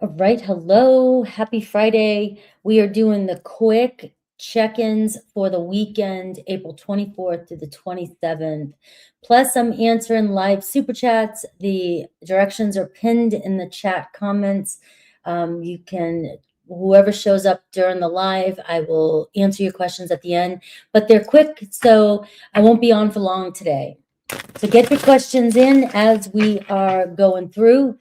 All right. Hello. Happy Friday. We are doing the quick check-ins for the weekend, April 24th to the 27th. Plus, I'm answering live super chats. The directions are pinned in the chat comments. You can, whoever shows up during the live, I will answer your questions at the end, but they're quick, so I won't be on for long today. So get your questions in as we are going through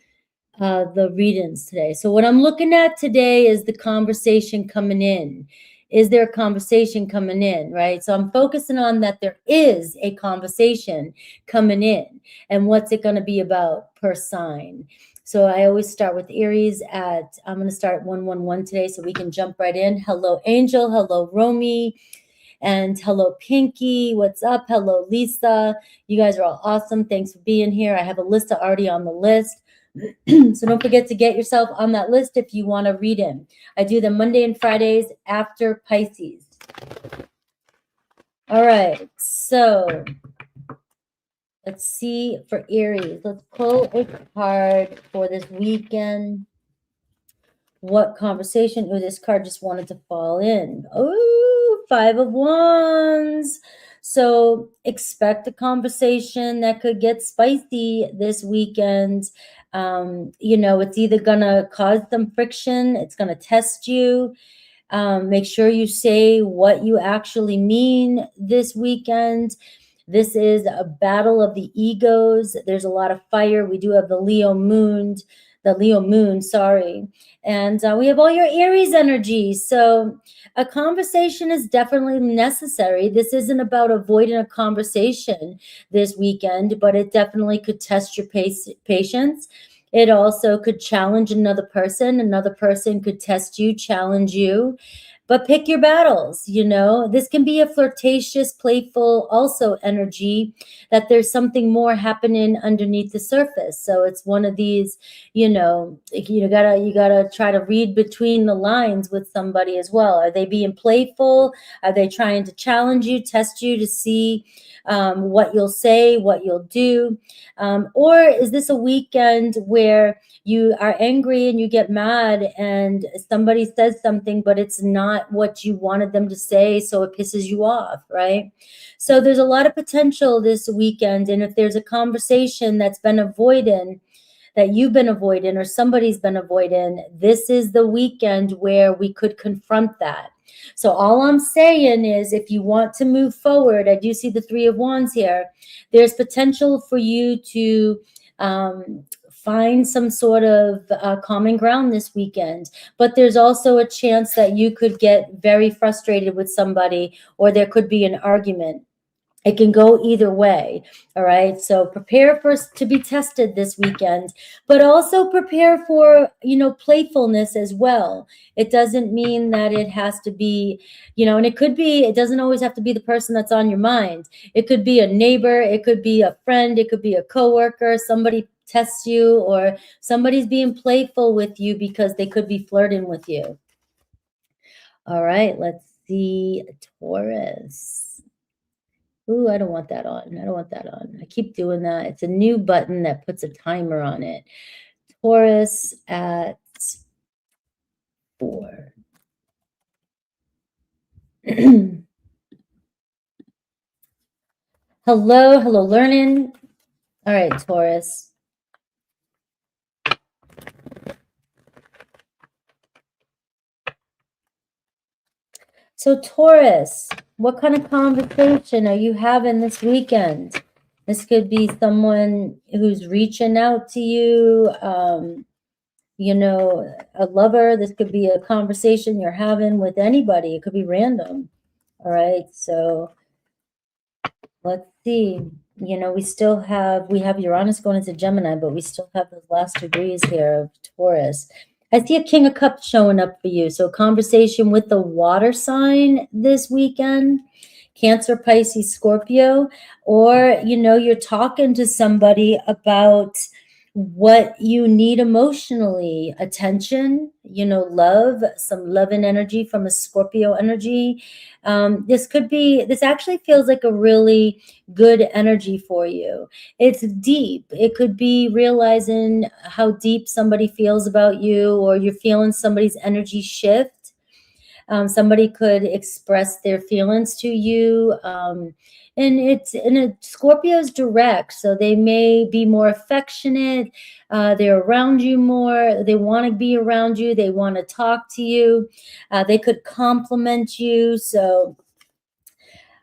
the readings today. So what I'm looking at today is the conversation coming in. Is there a conversation coming in, right? So I'm focusing on that there is a conversation coming in. And what's it going to be about per sign? So I always start with Aries I'm going to start at 111 today so we can jump right in. Hello, Angel. Hello, Romy. And hello, Pinky. What's up? Hello, Lisa. You guys are all awesome. Thanks for being here. I have a list already on the list. So don't forget to get yourself on that list if you want to read in. I do them Monday and Fridays after Pisces. All right, so let's see for Aries. Let's pull a card for this weekend. What conversation? Oh, this card just wanted to fall in. Oh, 5 of Wands. So expect a conversation that could get spicy this weekend. It's either gonna cause some friction, it's gonna test you. Make sure you say what you actually mean this weekend. This is a battle of the egos. There's a lot of fire. We do have the Leo moon, and we have all your Aries energy. So a conversation is definitely necessary. This isn't about avoiding a conversation this weekend, but it definitely could test your patience. It also could challenge another person. Another person could test you, challenge you. But pick your battles, This can be a flirtatious, playful also energy that there's something more happening underneath the surface. So it's one of these, you gotta try to read between the lines with somebody as well. Are they being playful? Are they trying to challenge you, test you to see what you'll say, what you'll do? Or is this a weekend where you are angry and you get mad and somebody says something, but it's not what you wanted them to say, so it pisses you off, right? So there's a lot of potential this weekend. And if there's a conversation that's been avoided, that you've been avoiding or somebody's been avoiding, this is the weekend where we could confront that. So all I'm saying is, if you want to move forward, I do see the 3 of Wands here. There's potential for you to find some sort of common ground this weekend. But there's also a chance that you could get very frustrated with somebody, or there could be an argument. It can go either way. All right. So prepare to be tested this weekend, but also prepare for, playfulness as well. It doesn't mean that it has to be, and it doesn't always have to be the person that's on your mind. It could be a neighbor. It could be a friend. It could be a coworker. Somebody tests you, or somebody's being playful with you because they could be flirting with you. All right. Let's see. Taurus. Ooh, I don't want that on. I don't want that on. I keep doing that. It's a new button that puts a timer on it. Taurus at 4. Hello, learning. All right, Taurus. So Taurus, what kind of conversation are you having this weekend? This could be someone who's reaching out to you, a lover. This could be a conversation you're having with anybody. It could be random. All right, so let's see. We have Uranus going into Gemini, but we still have those last degrees here of Taurus. I see a King of Cups showing up for you. So conversation with the water sign this weekend, Cancer, Pisces, Scorpio, or, you're talking to somebody about what you need emotionally, attention, you know, love, some love and energy from a Scorpio energy. This actually feels like a really good energy for you. It's deep. It could be realizing how deep somebody feels about you, or you're feeling somebody's energy shift. Somebody could express their feelings to you. And Scorpio's direct, so they may be more affectionate. They're around you more. They want to be around you. They want to talk to you. They could compliment you. So,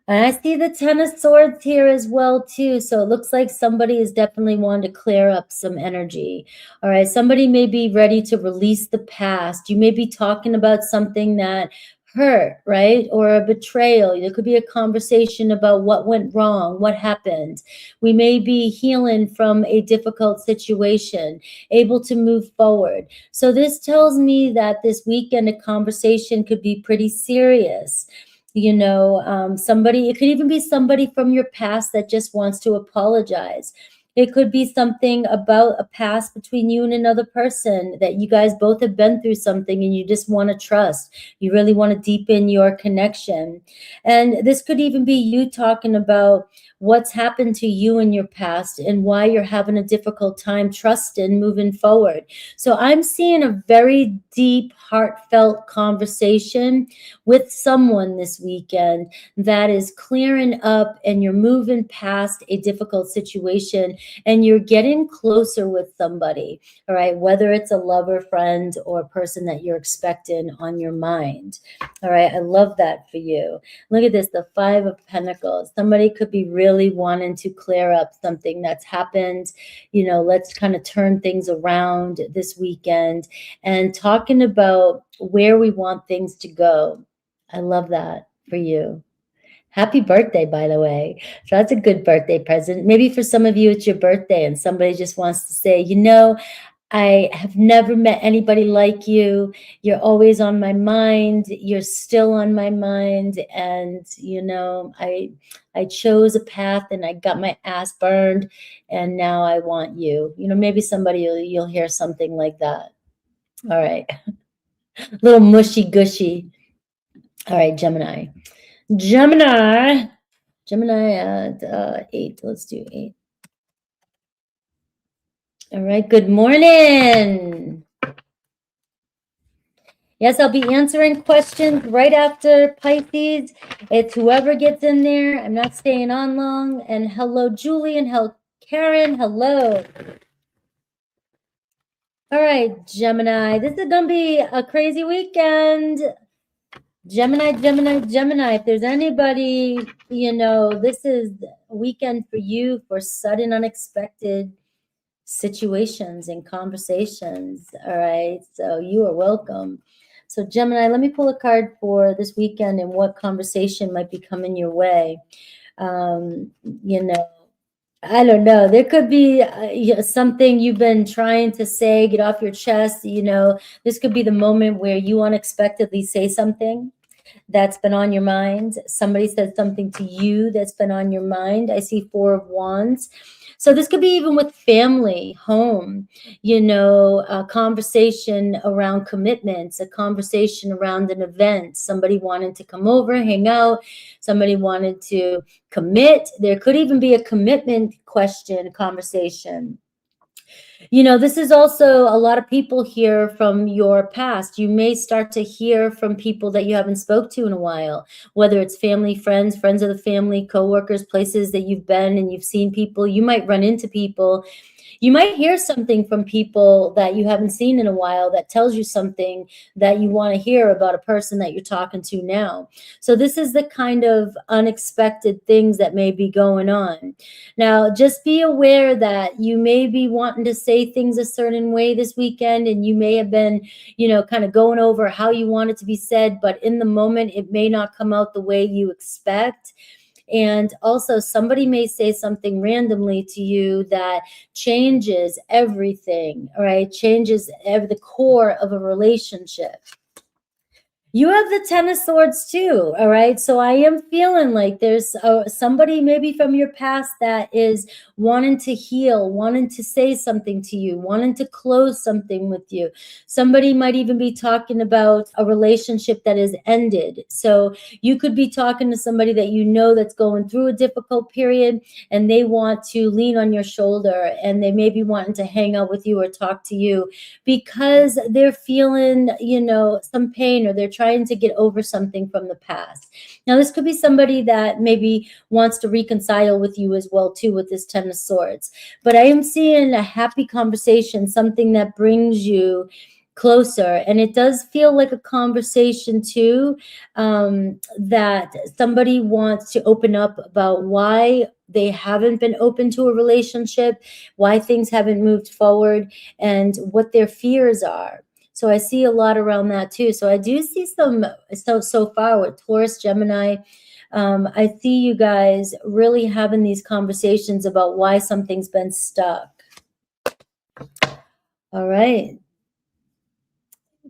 and I see the Ten of Swords here as well, too. So it looks like somebody is definitely wanting to clear up some energy. All right. Somebody may be ready to release the past. You may be talking about something that hurt, right? Or a betrayal. There could be a conversation about what went wrong, what happened. We may be healing from a difficult situation, able to move forward. So this tells me that this weekend, a conversation could be pretty serious. You know, somebody, it could even be somebody from your past that just wants to apologize. It could be something about a past between you and another person, that you guys both have been through something and you just want to trust. You really want to deepen your connection. And this could even be you talking about what's happened to you in your past and why you're having a difficult time trusting moving forward. So I'm seeing a very deep, heartfelt conversation with someone this weekend that is clearing up, and you're moving past a difficult situation and you're getting closer with somebody. All right, whether it's a lover, friend, or a person that you're expecting on your mind. All right, I love that for you. Look at this, the Five of Pentacles. Somebody could be really wanting to clear up something that's happened. You know, let's kind of turn things around this weekend, and talking about where we want things to go. I love that for you. Happy birthday, by the way. So that's a good birthday present. Maybe for some of you, it's your birthday and somebody just wants to say, you know, I have never met anybody like you. You're always on my mind. You're still on my mind. And, you know, I chose a path and I got my ass burned, and now I want you. You know, maybe somebody, you'll hear something like that. All right. Little mushy gushy. All right, Gemini. Gemini at 8. Let's do 8. All right, good morning. Yes, I'll be answering questions right after Pisces. It's whoever gets in there. I'm not staying on long. And hello, Julie, and hello, Karen. Hello. All right, Gemini. This is going to be a crazy weekend. Gemini. If there's anybody, you know, this is a weekend for you for sudden, unexpected situations and conversations. All right, so you are welcome. So Gemini, let me pull a card for this weekend and what conversation might be coming your way. You know, I don't know. There could be something you've been trying to say, get off your chest. You know, this could be the moment where you unexpectedly say something that's been on your mind. Somebody said something to you that's been on your mind. I see 4 of Wands. So this could be even with family, home, you know, a conversation around commitments, a conversation around an event, somebody wanted to come over, hang out, somebody wanted to commit. There could even be a commitment question, conversation. You know, this is also a lot of people hear from your past. You may start to hear from people that you haven't spoke to in a while, whether it's family, friends, friends of the family, coworkers, places that you've been and you've seen people. You might run into people. You might hear something from people that you haven't seen in a while that tells you something that you want to hear about a person that you're talking to now. So this is the kind of unexpected things that may be going on. Now, just be aware that you may be wanting to say things a certain way this weekend, and you may have been, you know, kind of going over how you want it to be said, but in the moment, it may not come out the way you expect. And also somebody may say something randomly to you that changes everything, all right? Changes the core of a relationship. You have the Ten of Swords too, all right? So I am feeling like there's somebody maybe from your past that is wanting to heal, wanting to say something to you, wanting to close something with you. Somebody might even be talking about a relationship that has ended. So you could be talking to somebody that you know that's going through a difficult period, and they want to lean on your shoulder, and they may be wanting to hang out with you or talk to you because they're feeling, you know, some pain, or they're trying to get over something from the past. Now, this could be somebody that maybe wants to reconcile with you as well too, with this Ten of Swords. But I am seeing a happy conversation, something that brings you closer. And it does feel like a conversation too, that somebody wants to open up about why they haven't been open to a relationship, why things haven't moved forward, and what their fears are. So I see a lot around that too. So I do see some, so far with Taurus, Gemini, I see you guys really having these conversations about why something's been stuck. All right.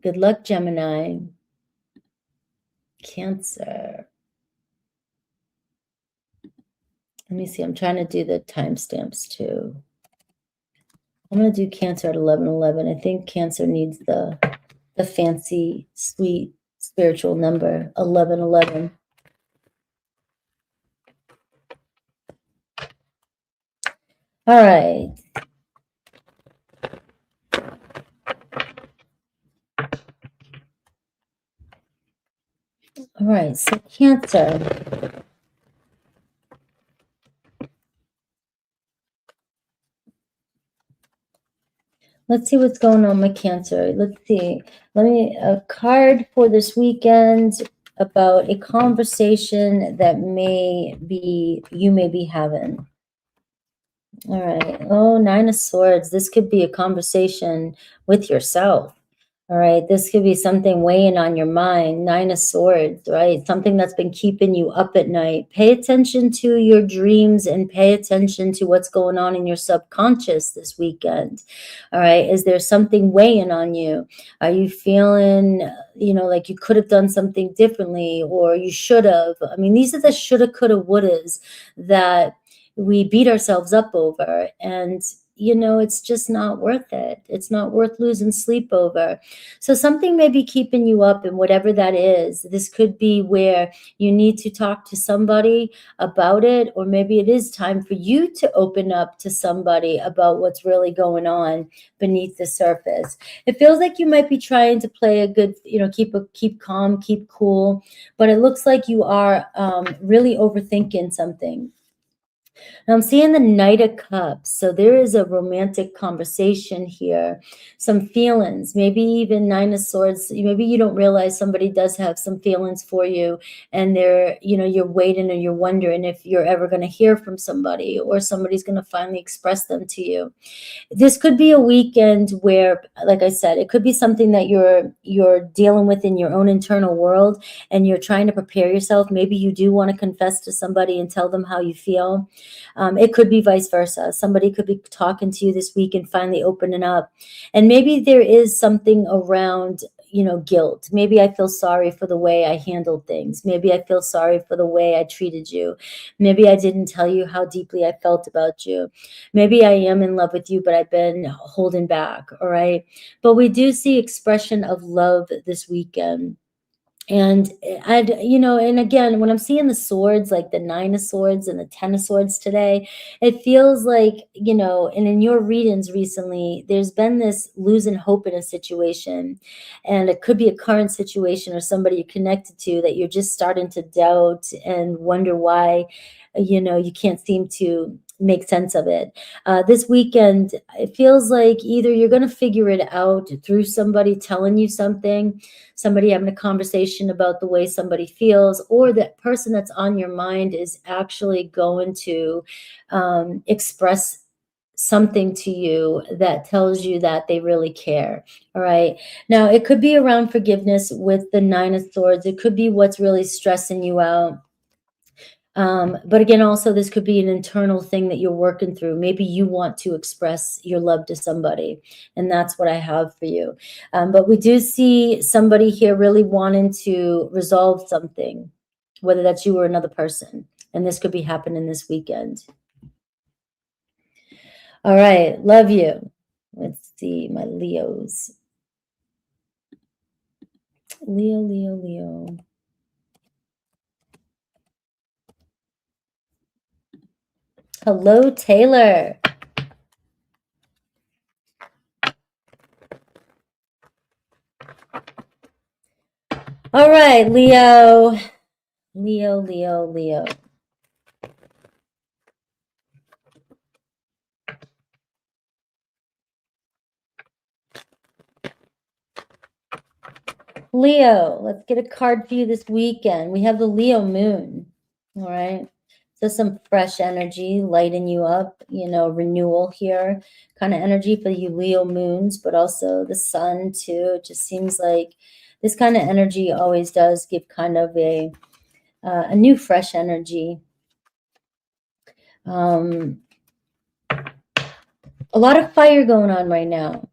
Good luck, Gemini. Cancer. Let me see. I'm trying to do the timestamps too. I'm going to do Cancer at 11:11. I think Cancer needs the fancy, sweet, spiritual number, 11:11. All right. All right, so Cancer. Let's see what's going on with Cancer. Let's see. Let me, a card for this weekend about a conversation that you may be having. All right. Oh, Nine of Swords. This could be a conversation with yourself. All right. This could be something weighing on your mind. Nine of Swords, right? Something that's been keeping you up at night. Pay attention to your dreams and pay attention to what's going on in your subconscious this weekend. All right. Is there something weighing on you? Are you feeling, you know, like you could have done something differently, or you should have? I mean, these are the shoulda, coulda, wouldas that we beat ourselves up over, and you know, it's just not worth it. It's not worth losing sleep over. So something may be keeping you up, and whatever that is, this could be where you need to talk to somebody about it, or maybe it is time for you to open up to somebody about what's really going on beneath the surface. It feels like you might be trying to play a good, you know, keep calm, keep cool, but it looks like you are really overthinking something. Now I'm seeing the Knight of Cups. So there is a romantic conversation here, some feelings, maybe even Nine of Swords. Maybe you don't realize somebody does have some feelings for you, and they're, you know, you're waiting and you're wondering if you're ever going to hear from somebody, or somebody's going to finally express them to you. This could be a weekend where, like I said, it could be something that you're dealing with in your own internal world, and you're trying to prepare yourself. Maybe you do want to confess to somebody and tell them how you feel. It could be vice versa. Somebody could be talking to you this week and finally opening up. And maybe there is something around, you know, guilt. Maybe I feel sorry for the way I handled things. Maybe I feel sorry for the way I treated you. Maybe I didn't tell you how deeply I felt about you. Maybe I am in love with you, but I've been holding back. All right. But we do see expression of love this weekend. And you know, and again, when I'm seeing the swords, like the Nine of Swords and the Ten of Swords today, it feels like, you know, and in your readings recently, there's been this losing hope in a situation. And it could be a current situation or somebody you're connected to that you're just starting to doubt and wonder why, you know, you can't seem to make sense of it. This weekend, it feels like either you're going to figure it out through somebody telling you something, somebody having a conversation about the way somebody feels, or that person that's on your mind is actually going to express something to you that tells you that they really care. All right. Now, it could be around forgiveness with the Nine of Swords. It could be what's really stressing you out. But again, also this could be an internal thing that you're working through. Maybe you want to express your love to somebody, and that's what I have for you. But we do see somebody here really wanting to resolve something, whether that's you or another person. And this could be happening this weekend. All right, love you. Let's see, my Leos. Leo, Leo, Leo. Hello, Taylor. All right, Leo. Leo, Leo, Leo. Leo, let's get a card for you this weekend. We have the Leo moon. All right. So some fresh energy, lighting you up, you know, renewal here, kind of energy for you Leo moons, but also the sun too. It just seems like this kind of energy always does give kind of a new fresh energy. A lot of fire going on right now.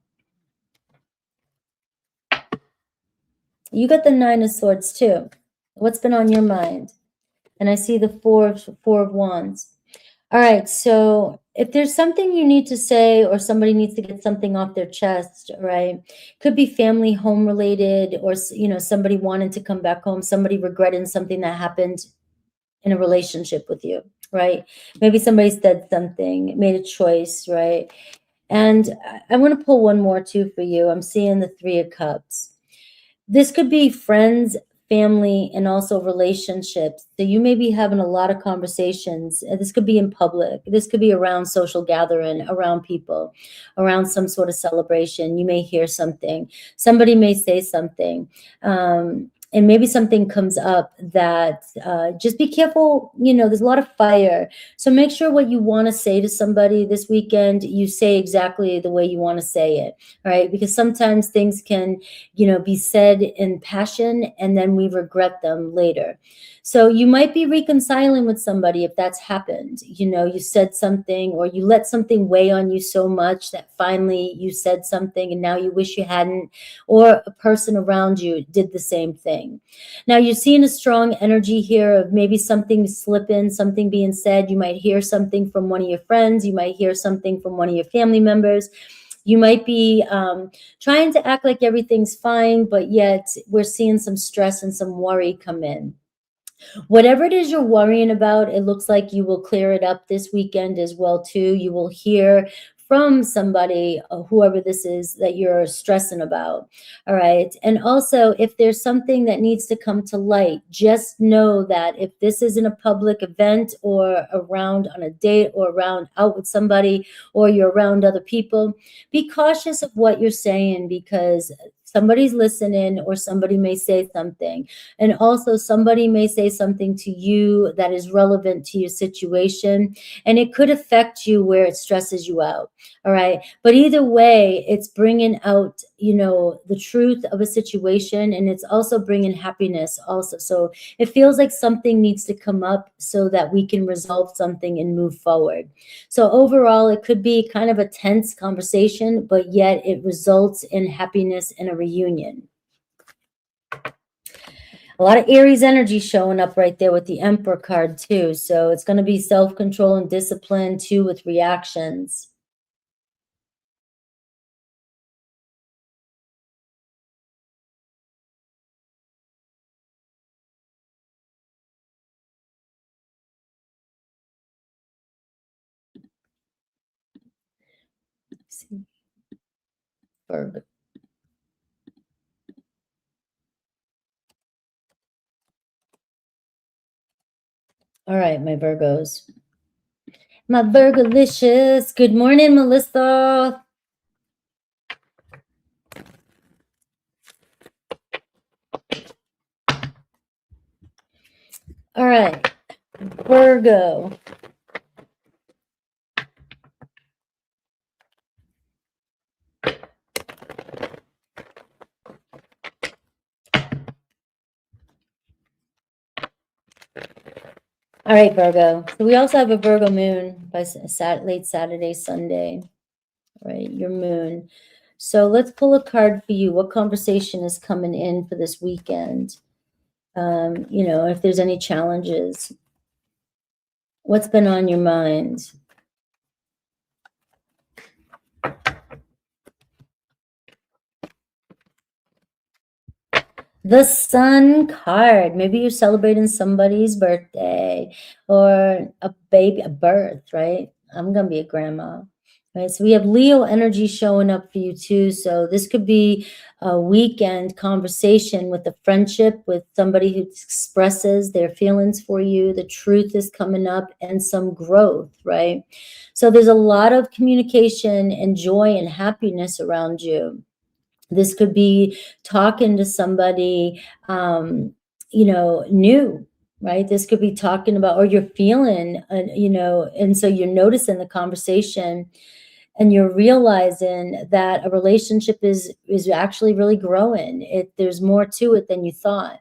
You got the Nine of Swords too. What's been on your mind? And I see the Four of Wands. All right, so if there's something you need to say or somebody needs to get something off their chest, right? Could be family, home related, or, you know, somebody wanting to come back home, somebody regretting something that happened in a relationship with you, right? Maybe somebody said something, made a choice, right? And I want to pull one more too for you. I'm seeing the Three of Cups. This could be friends, family, and also relationships. So you may be having a lot of conversations. This could be in public. This could be around social gathering, around people, around some sort of celebration. You may hear something. Somebody may say something. And maybe something comes up that just be careful. You know, there's a lot of fire. So make sure what you want to say to somebody this weekend, you say exactly the way you want to say it. All right. Because sometimes things can, you know, be said in passion and then we regret them later. So you might be reconciling with somebody if that's happened. You know, you said something or you let something weigh on you so much that finally you said something and now you wish you hadn't, or a person around you did the same thing. Now you're seeing a strong energy here of maybe something slipping, something being said. You might hear something from one of your friends. You might hear something from one of your family members. You might be trying to act like everything's fine, but yet we're seeing some stress and some worry come in. Whatever it is you're worrying about, it looks like you will clear it up this weekend as well too. You will hear from somebody, whoever this is that you're stressing about. All right. And also, if there's something that needs to come to light, just know that if this isn't a public event or around on a date or around out with somebody or you're around other people, be cautious of what you're saying because somebody's listening or somebody may say something. And also somebody may say something to you that is relevant to your situation, and it could affect you where it stresses you out. All right. But either way, it's bringing out, you know, the truth of a situation, and it's also bringing happiness also. So it feels like something needs to come up so that we can resolve something and move forward. So overall, it could be kind of a tense conversation, but yet it results in happiness and a reunion. A lot of Aries energy showing up right there with the Emperor card too. So it's going to be self-control and discipline too with reactions. Let's see. Virgo. All right, my Virgos. My Virgolicious. Good morning, Melissa. All right, Virgo. All right, Virgo. So we also have a Virgo moon by late Saturday, Sunday. All right, your moon. So let's pull a card for you. What conversation is coming in for this weekend? You know, if there's any challenges, what's been on your mind? The Sun card. Maybe you're celebrating somebody's birthday or a baby, a birth, right? I'm going to be a grandma. Right, so we have Leo energy showing up for you too. So this could be a weekend conversation with a friendship with somebody who expresses their feelings for you. The truth is coming up and some growth, right? So there's a lot of communication and joy and happiness around you. This could be talking to somebody, you know, new, right? This could be talking about, or you're feeling, you know, and so you're noticing the conversation and you're realizing that a relationship is actually really growing. There's more to it than you thought.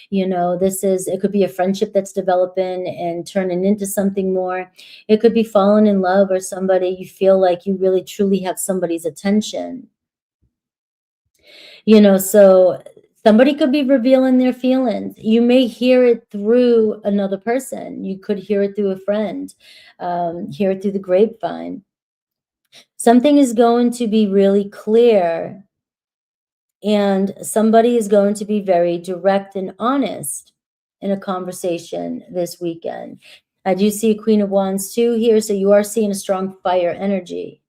You know, it could be a friendship that's developing and turning into something more. It could be falling in love or somebody you feel like you really truly have somebody's attention. You know, so somebody could be revealing their feelings. You may hear it through another person. You could hear it through a friend, hear it through the grapevine. Something is going to be really clear, and somebody is going to be very direct and honest in a conversation this weekend. I do see a Queen of Wands too here, so you are seeing a strong fire energy.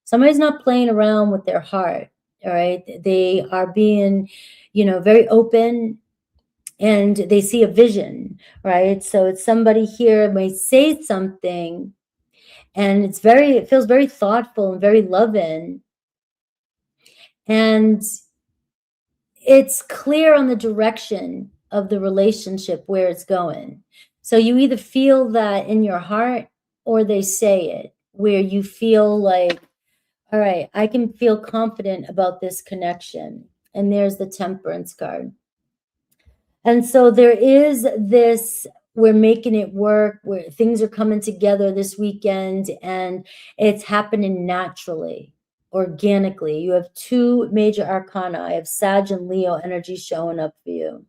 Somebody's not playing around with their heart, all right? They are being, you know, very open, and they see a vision, right? So it's somebody here may say something, and it feels very thoughtful and very loving. And it's clear on the direction of the relationship where it's going. So you either feel that in your heart or they say it, where you feel like, all right, I can feel confident about this connection. And there's the Temperance card. And so there is this, we're making it work, where things are coming together this weekend and it's happening naturally, organically. You have two major arcana. I have Sag and Leo energy showing up for you.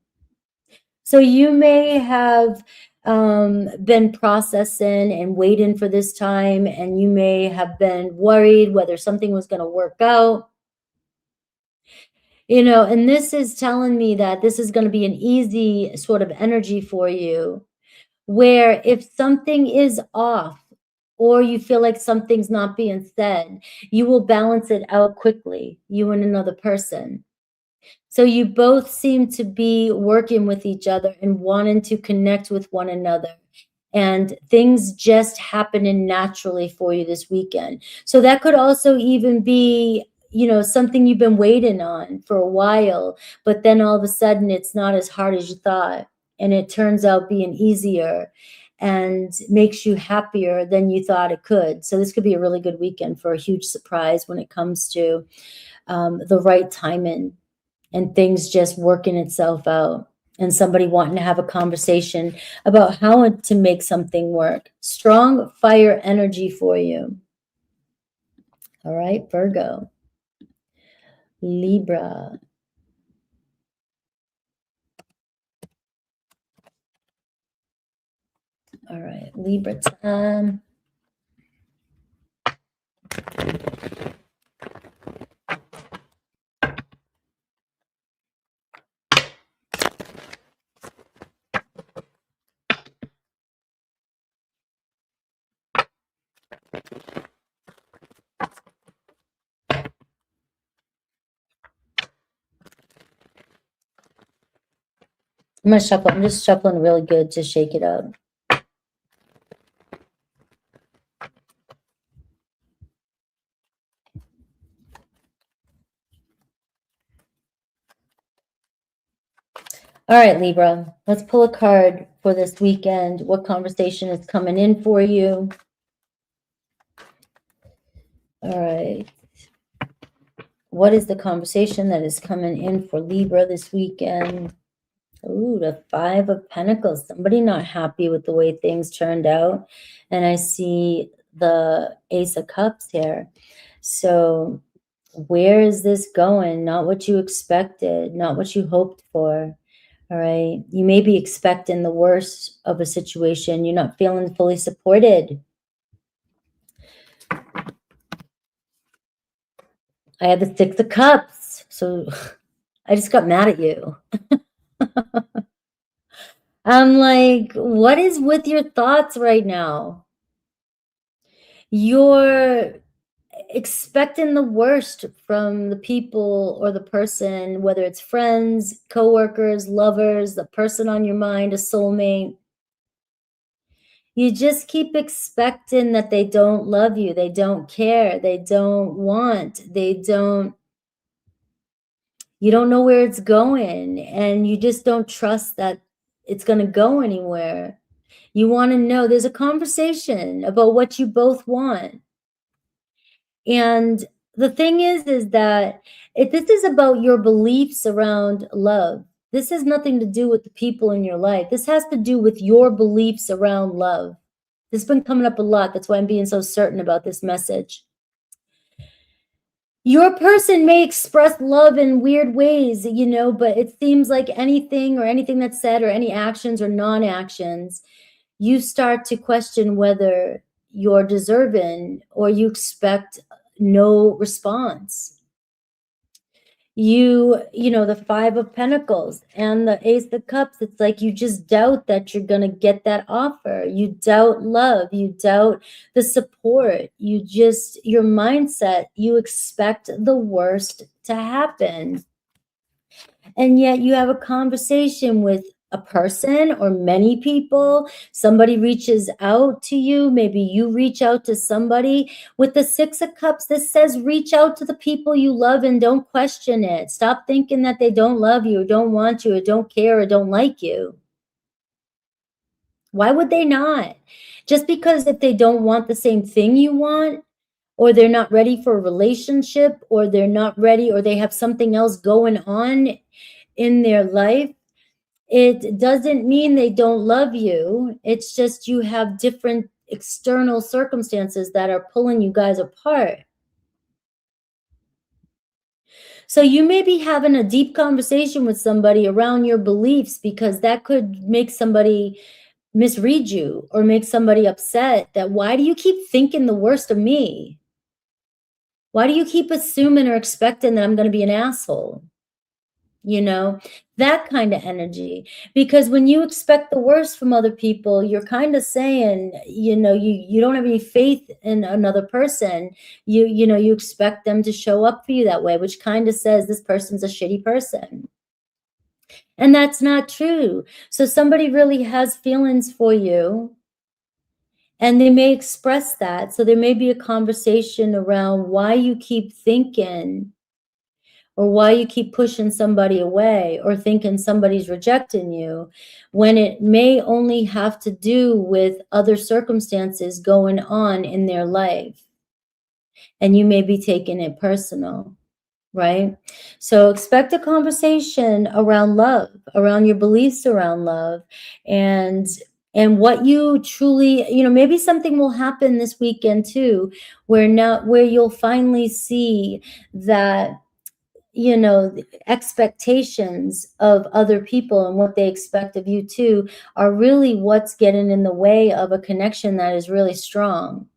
So you may have been processing and waiting for this time, and you may have been worried whether something was going to work out. You know, and this is telling me that this is going to be an easy sort of energy for you, where if something is off or you feel like something's not being said, you will balance it out quickly, you and another person. So you both seem to be working with each other and wanting to connect with one another. And things just happening naturally for you this weekend. So that could also even be, you know, something you've been waiting on for a while, but then all of a sudden it's not as hard as you thought. And it turns out being easier and makes you happier than you thought it could. So this could be a really good weekend for a huge surprise when it comes to the right timing and things just working itself out, and somebody wanting to have a conversation about how to make something work. Strong fire energy for you. All right, Virgo. Libra. All right, Libra time. I'm gonna shuffle. I'm just shuffling really good to shake it up. All right, Libra, let's pull a card for this weekend. What conversation is coming in for you? All right. What is the conversation that is coming in for Libra this weekend? Ooh, the Five of Pentacles. Somebody not happy with the way things turned out. And I see the Ace of Cups here. So where is this going? Not what you expected, not what you hoped for. All right. You may be expecting the worst of a situation. You're not feeling fully supported. I have the Six of Cups. So I just got mad at you. I'm like, what is with your thoughts right now? You're expecting the worst from the people or the person, whether it's friends, coworkers, lovers, the person on your mind, a soulmate. You just keep expecting that they don't love you, they don't care, they don't want, you don't know where it's going, and you just don't trust that it's going to go anywhere. You want to know, there's a conversation about what you both want. And the thing is that this is about your beliefs around love. This has nothing to do with the people in your life. This has to do with your beliefs around love. This has been coming up a lot. That's why I'm being so certain about this message. Your person may express love in weird ways, you know, but it seems like anything that's said or any actions or non-actions, you start to question whether you're deserving or you expect no response. You know, the Five of Pentacles and the Ace of Cups, it's like you just doubt that you're going to get that offer. You doubt love. You doubt the support. Your mindset, you expect the worst to happen. And yet you have a conversation with a person or many people. Somebody reaches out to you. Maybe you reach out to somebody. With the Six of Cups, this says reach out to the people you love and don't question it. Stop thinking that they don't love you or don't want you or don't care or don't like you. Why would they not? Just because if they don't want the same thing you want, or they're not ready for a relationship, or they're not ready, or they have something else going on in their life, it doesn't mean they don't love you. It's just you have different external circumstances that are pulling you guys apart. So you may be having a deep conversation with somebody around your beliefs, because that could make somebody misread you or make somebody upset. That why do you keep thinking the worst of me? Why do you keep assuming or expecting that I'm going to be an asshole? You know, that kind of energy. Because when you expect the worst from other people, you're kind of saying, you know, you don't have any faith in another person. You know, you expect them to show up for you that way, which kind of says this person's a shitty person. And that's not true. So somebody really has feelings for you, and they may express that. So there may be a conversation around why you keep thinking, or why you keep pushing somebody away or thinking somebody's rejecting you, when it may only have to do with other circumstances going on in their life. And you may be taking it personal, right? So expect a conversation around love, around your beliefs around love, and what you truly, you know, maybe something will happen this weekend too, where you'll finally see that, you know, the expectations of other people and what they expect of you too are really what's getting in the way of a connection that is really strong.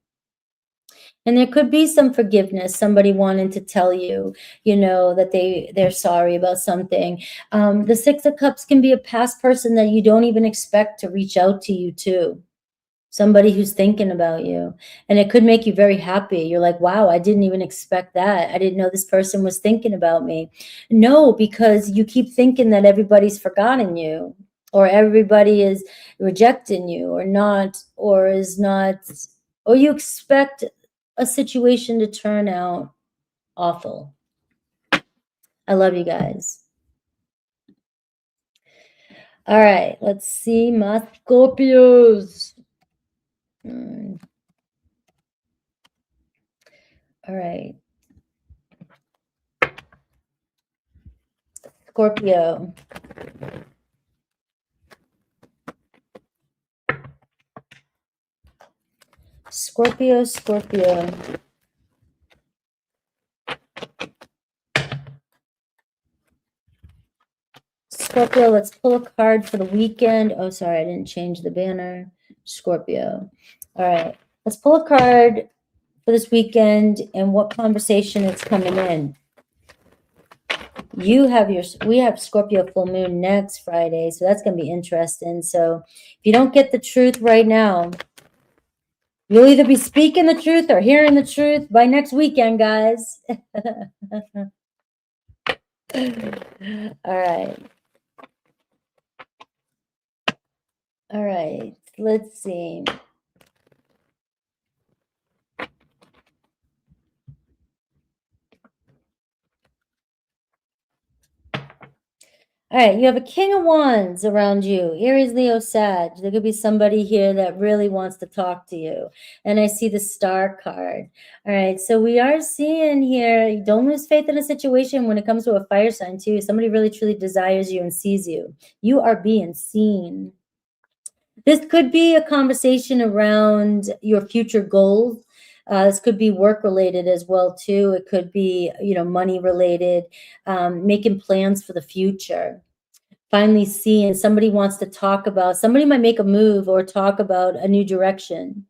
And there could be some forgiveness, somebody wanting to tell you, you know, that they're sorry about something. The Six of Cups can be a past person that you don't even expect to reach out to you too. Somebody who's thinking about you, and it could make you very happy. You're like, wow, I didn't even expect that. I didn't know this person was thinking about me. No, because you keep thinking that everybody's forgotten you, or everybody is rejecting you, or not, or is not, or you expect a situation to turn out awful. I love you guys. All right, let's see my Scorpios. All right. Scorpio. Scorpio, Scorpio. Scorpio, let's pull a card for the weekend. Oh, sorry, I didn't change the banner. Scorpio. All right, let's pull a card for this weekend and what conversation is coming in. We have Scorpio full moon next Friday, so that's going to be interesting. So if you don't get the truth right now, you'll either be speaking the truth or hearing the truth by next weekend, guys. All right. All right, let's see. All right, you have a King of Wands around you, Aries, Leo, Sag. There could be somebody here that really wants to talk to you. And I see the Star card. All right, so we are seeing here, don't lose faith in a situation when it comes to a fire sign too. Somebody really truly desires you and sees you. You are being seen. This could be a conversation around your future goals. This could be work related as well too. It could be, money related, making plans for the future. Finally seeing somebody wants to talk about, somebody might make a move or talk about a new direction.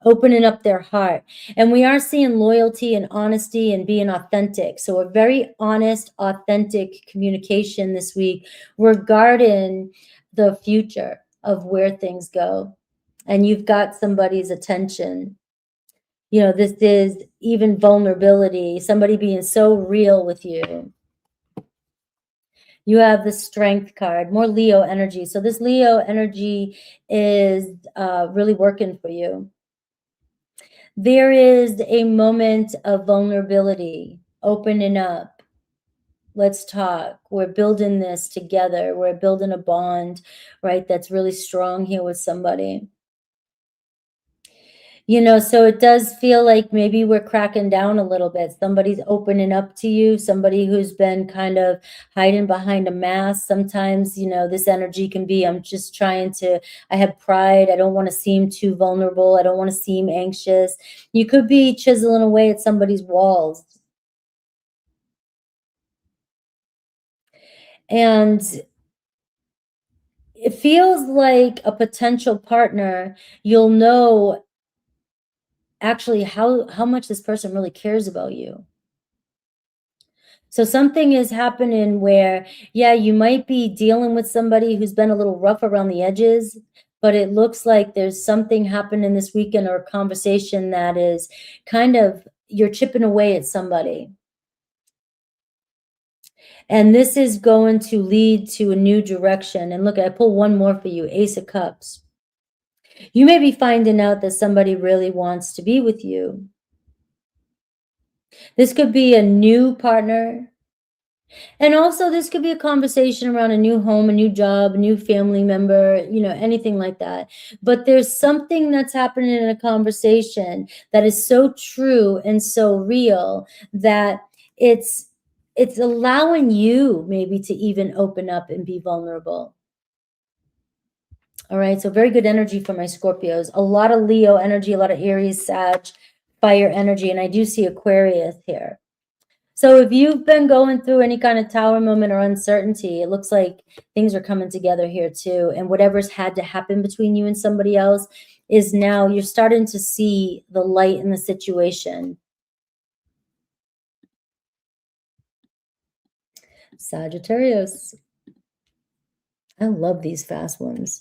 Opening up their heart. And we are seeing loyalty and honesty and being authentic. So a very honest, authentic communication this week regarding the future of where things go. And you've got somebody's attention. This is even vulnerability, somebody being so real with you. You have the Strength card, more Leo energy. So this Leo energy is really working for you. There is a moment of vulnerability, opening up. Let's talk. We're building this together. We're building a bond, right? That's really strong here with somebody. So it does feel like maybe we're cracking down a little bit. Somebody's opening up to you, somebody who's been kind of hiding behind a mask. Sometimes, this energy can be, I have pride. I don't want to seem too vulnerable. I don't want to seem anxious. You could be chiseling away at somebody's walls. And it feels like a potential partner, you'll know actually how much this person really cares about you. So something is happening where, you might be dealing with somebody who's been a little rough around the edges, but it looks like there's something happening this weekend or a conversation that is kind of, you're chipping away at somebody. And this is going to lead to a new direction. And look, I pull one more for you, Ace of Cups. You may be finding out that somebody really wants to be with you. This could be a new partner. And also this could be a conversation around a new home, a new job, a new family member, anything like that. But there's something that's happening in a conversation that is so true and so real that it's allowing you maybe to even open up and be vulnerable. All right, so very good energy for my Scorpios. A lot of Leo energy, a lot of Aries, Sag, fire energy, and I do see Aquarius here. So if you've been going through any kind of tower moment or uncertainty, it looks like things are coming together here too. And whatever's had to happen between you and somebody else is now you're starting to see the light in the situation. Sagittarius. I love these fast ones.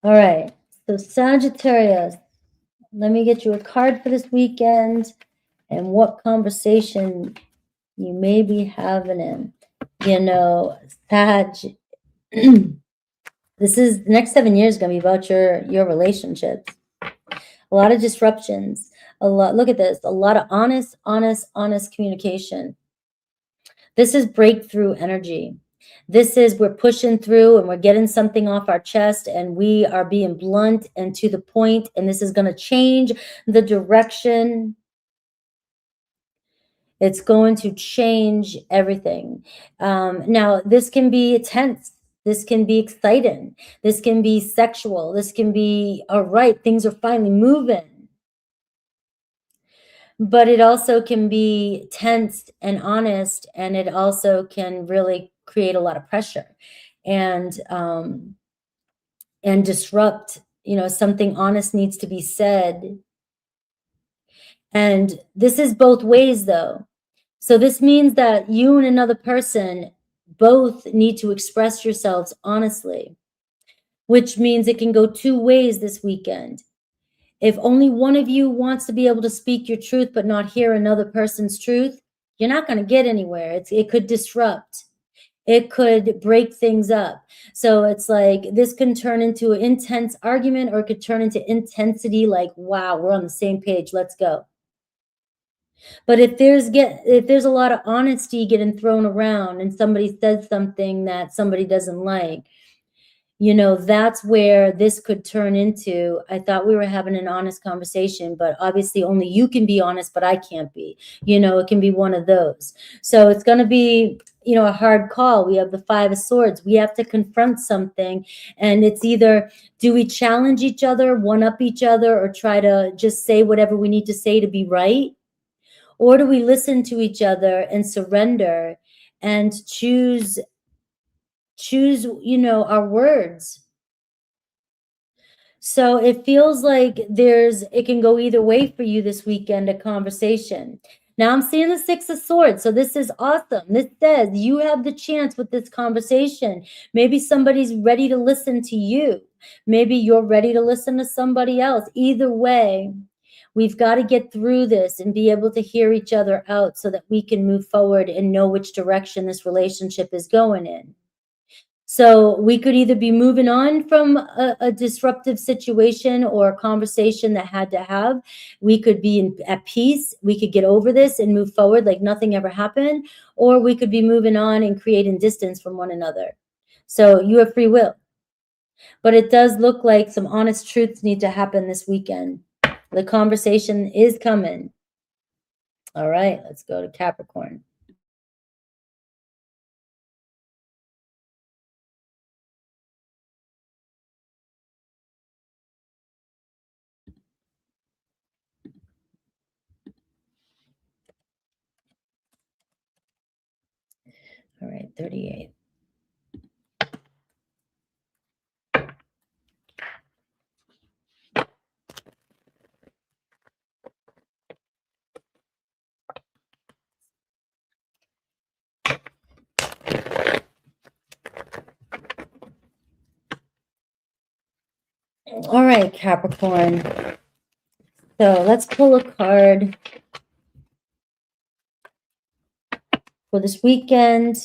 All right, so Sagittarius, let me get you a card for this weekend and what conversation you may be having in. Sag, this is the next 7 years going to be about your relationships. A lot of disruptions, A lot, look at this, a lot of honest communication. This is breakthrough energy. This is, we're pushing through and we're getting something off our chest and we are being blunt and to the point, and this is going to change the direction. It's going to change everything. Now, this can be tense. This can be exciting. This can be sexual. This can be, all right, things are finally moving. But it also can be tense and honest, and it also can really create a lot of pressure and disrupt, something honest needs to be said. And this is both ways though. So this means that you and another person both need to express yourselves honestly, which means it can go two ways this weekend. If only one of you wants to be able to speak your truth but not hear another person's truth, you're not going to get anywhere. It could disrupt. It could break things up. So it's like this can turn into an intense argument, or it could turn into intensity like, wow, we're on the same page. Let's go. But if there's a lot of honesty getting thrown around and somebody says something that somebody doesn't like, that's where this could turn into, I thought we were having an honest conversation, but obviously only you can be honest, but I can't be, it can be one of those. So it's going to be, a hard call. We have the Five of Swords. We have to confront something. And it's either, do we challenge each other, one up each other, or try to just say whatever we need to say to be right? Or do we listen to each other and surrender and choose, our words? So it feels like it can go either way for you this weekend, a conversation. Now I'm seeing the Six of Swords. So this is awesome. This says you have the chance with this conversation. Maybe somebody's ready to listen to you. Maybe you're ready to listen to somebody else. Either way, we've got to get through this and be able to hear each other out so that we can move forward and know which direction this relationship is going in. So we could either be moving on from a disruptive situation or a conversation that had to have. We could be at peace. We could get over this and move forward like nothing ever happened. Or we could be moving on and creating distance from one another. So you have free will. But it does look like some honest truths need to happen this weekend. The conversation is coming. All right, let's go to Capricorn. All right, 38. All right, Capricorn. So let's pull a card for this weekend.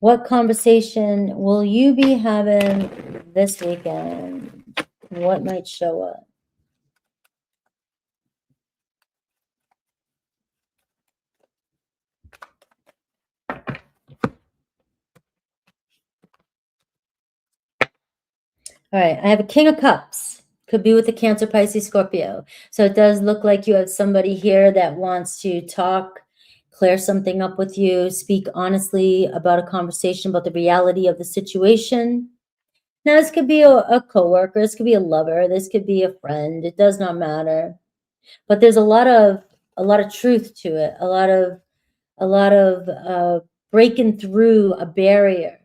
What conversation will you be having this weekend? What might show up? All right, I have a King of Cups. Could be with the Cancer, Pisces, Scorpio. So it does look like you have somebody here that wants to talk, clear something up with you, speak honestly about a conversation about the reality of the situation. Now, this could be a coworker, this could be a lover, this could be a friend. It does not matter. But there's a lot of truth to it, a lot of breaking through a barrier,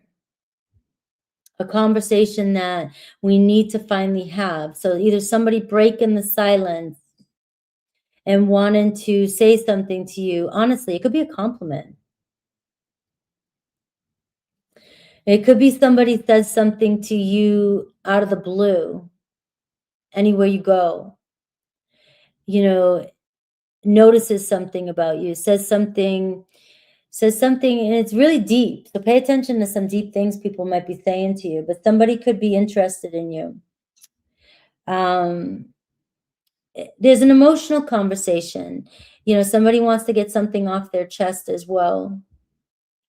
a conversation that we need to finally have. So either somebody breaking the silence and wanting to say something to you. Honestly, it could be a compliment. It could be somebody says something to you out of the blue, anywhere you go, notices something about you, says something says something, and it's really deep. So pay attention to some deep things people might be saying to you, but somebody could be interested in you. There's an emotional conversation. You know, somebody wants to get something off their chest as well.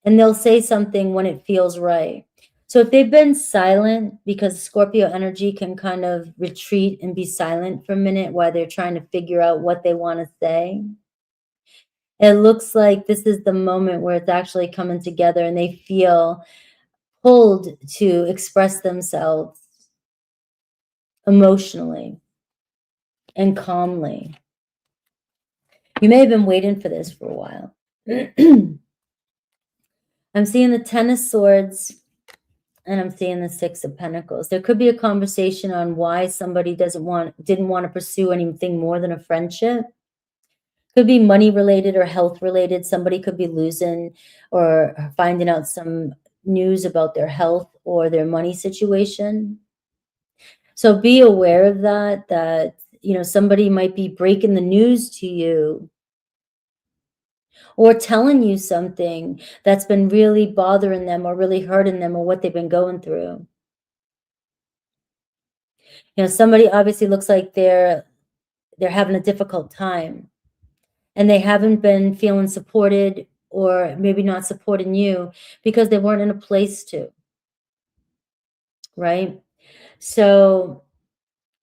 And they'll say something when it feels right. So if they've been silent, because Scorpio energy can kind of retreat and be silent for a minute while they're trying to figure out what they want to say, it looks like this is the moment where it's actually coming together and they feel pulled to express themselves emotionally and calmly. You may have been waiting for this for a while. I'm seeing the Ten of Swords and I'm seeing the Six of Pentacles. There could be a conversation on why somebody didn't want to pursue anything more than a friendship. Could be money related or health related. Somebody could be losing or finding out some news about their health or their money situation. So be aware of that, you know, somebody might be breaking the news to you or telling you something that's been really bothering them or really hurting them or what they've been going through. You know, somebody obviously looks like they're having a difficult time and they haven't been feeling supported, or maybe not supporting you because they weren't in a place to, right? So,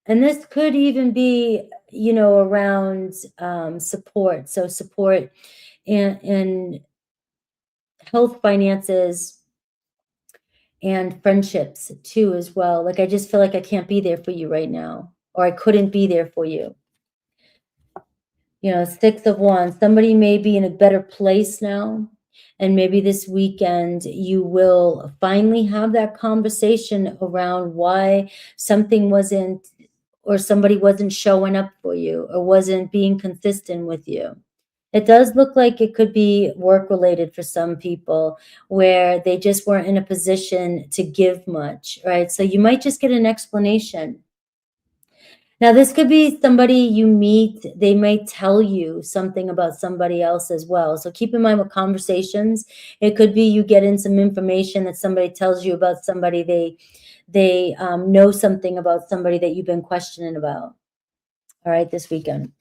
and this could even be, you know, around support. So support in health, finances, and friendships too as well. Like, I just feel like I can't be there for you right now, or I couldn't be there for you. You know, Six of Wands, somebody may be in a better place now. And maybe this weekend you will finally have that conversation around why something wasn't, or somebody wasn't showing up for you or wasn't being consistent with you. It does look like it could be work related for some people where they just weren't in a position to give much, right? So you might just get an explanation. Now, this could be somebody you meet. They may tell you something about somebody else as well. So keep in mind with conversations, it could be you get in some information that somebody tells you about somebody. They know something about somebody that you've been questioning about. All right, this weekend.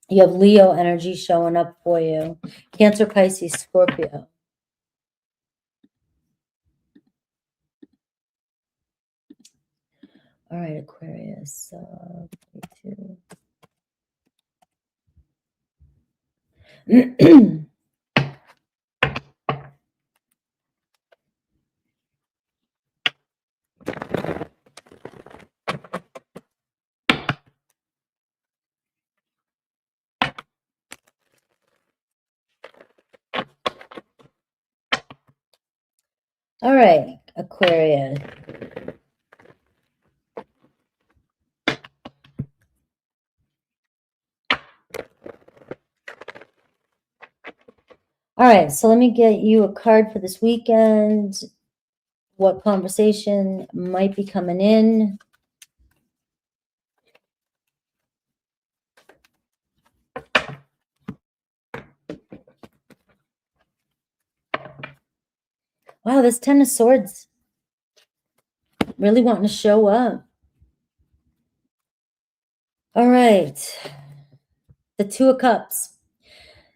You have Leo energy showing up for you. Cancer, Pisces, Scorpio. All right, Aquarius. 22. All right, Aquarius. All right, so let me get you a card for this weekend. What conversation might be coming in? Wow, this Ten of Swords really wanting to show up. All right, the Two of Cups.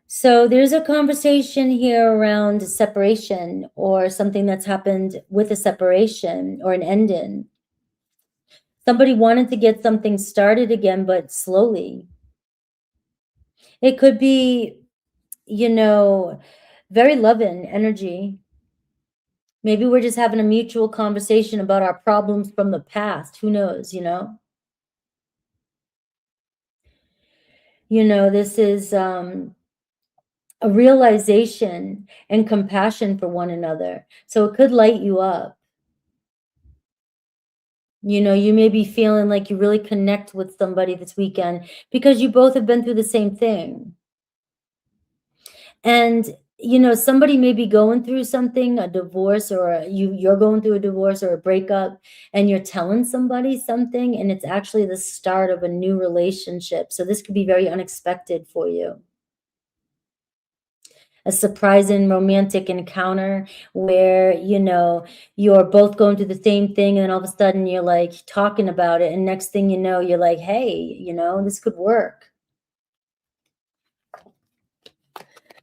So there's a conversation here around separation or something that's happened with a separation or an ending. Somebody wanted to get something started again, but slowly. It could be, you know, very loving energy. Maybe we're just having a mutual conversation about our problems from the past. Who knows, you know? You know, this is a realization and compassion for one another. So it could light you up. You know, you may be feeling like you really connect with somebody this weekend because you both have been through the same thing. And, you know, somebody may be going through something, a divorce, or you're going through a divorce or a breakup, and you're telling somebody something, and it's actually the start of a new relationship. So this could be very unexpected for you. a surprising romantic encounter where, you know, you're both going through the same thing, and then all of a sudden you're like talking about it, and next thing you know, you're like, hey, you know, this could work.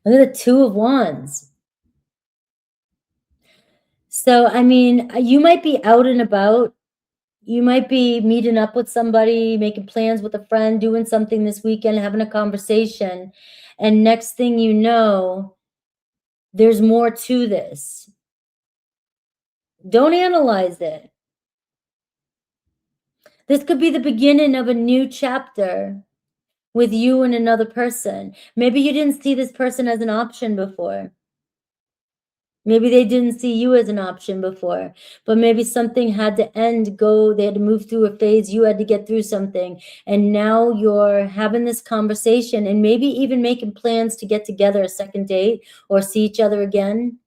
Look at the Two of Wands. So, I mean, you might be out and about. You might be meeting up with somebody, making plans with a friend, doing something this weekend, having a conversation. And next thing you know, there's more to this. Don't analyze it. This could be the beginning of a new chapter with you and another person. Maybe you didn't see this person as an option before. Maybe they didn't see you as an option before, but maybe something had to end, they had to move through a phase, you had to get through something, and now you're having this conversation and maybe even making plans to get together a second date or see each other again.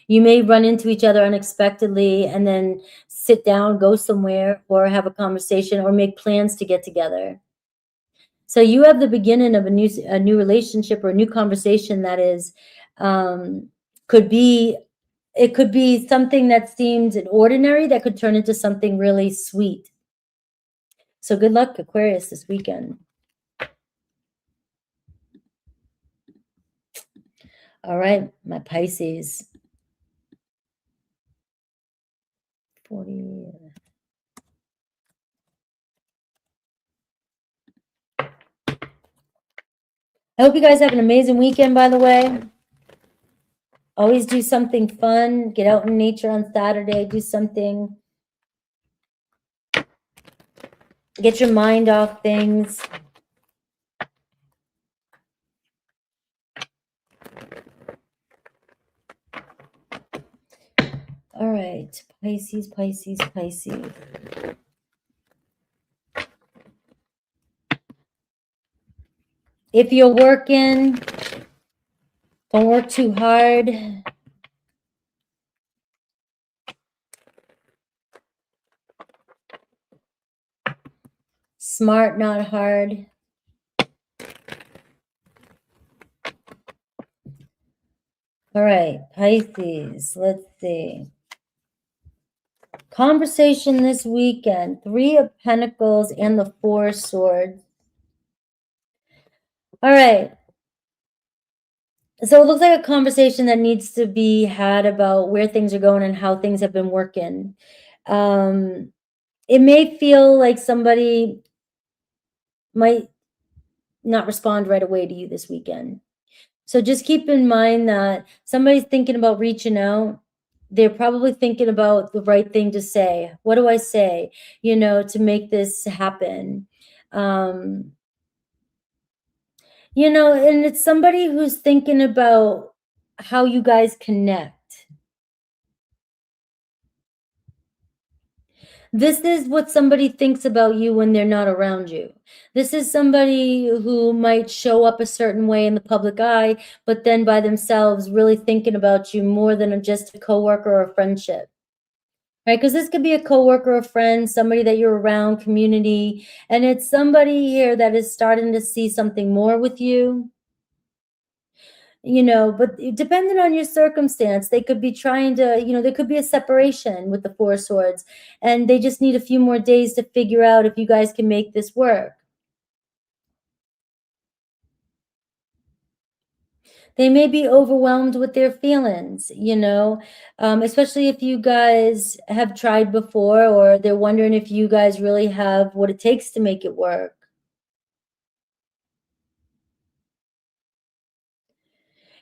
You may run into each other unexpectedly and then sit down, go somewhere, or have a conversation or make plans to get together. So you have the beginning of a new relationship or a new conversation that is could be something that seems ordinary that could turn into something really sweet. So good luck, Aquarius, this weekend. All right, my Pisces. 40. I hope you guys have an amazing weekend, by the way. Always do something fun. Get out in nature on Saturday. Do something. Get your mind off things. All right, Pisces, Pisces, Pisces. If you're working, don't work too hard. Smart, not hard. All right, Pisces, let's see. Conversation this weekend, 3 of Pentacles and the 4 of Swords. All right. So it looks like a conversation that needs to be had about where things are going and how things have been working. It may feel like somebody might not respond right away to you this weekend. So just keep in mind that somebody's thinking about reaching out. They're probably thinking about the right thing to say. What do I say, you know, to make this happen? You know, and it's somebody who's thinking about how you guys connect. This is what somebody thinks about you when they're not around you. This is somebody who might show up a certain way in the public eye, but then by themselves really thinking about you more than just a coworker or a friendship. Right? Because this could be a coworker, a friend, somebody that you're around, community, and it's somebody here that is starting to see something more with you. You know, but depending on your circumstance, they could be trying to, you know, there could be a separation with the 4 of Swords, and they just need a few more days to figure out if you guys can make this work. They may be overwhelmed with their feelings, you know, especially if you guys have tried before, or they're wondering if you guys really have what it takes to make it work.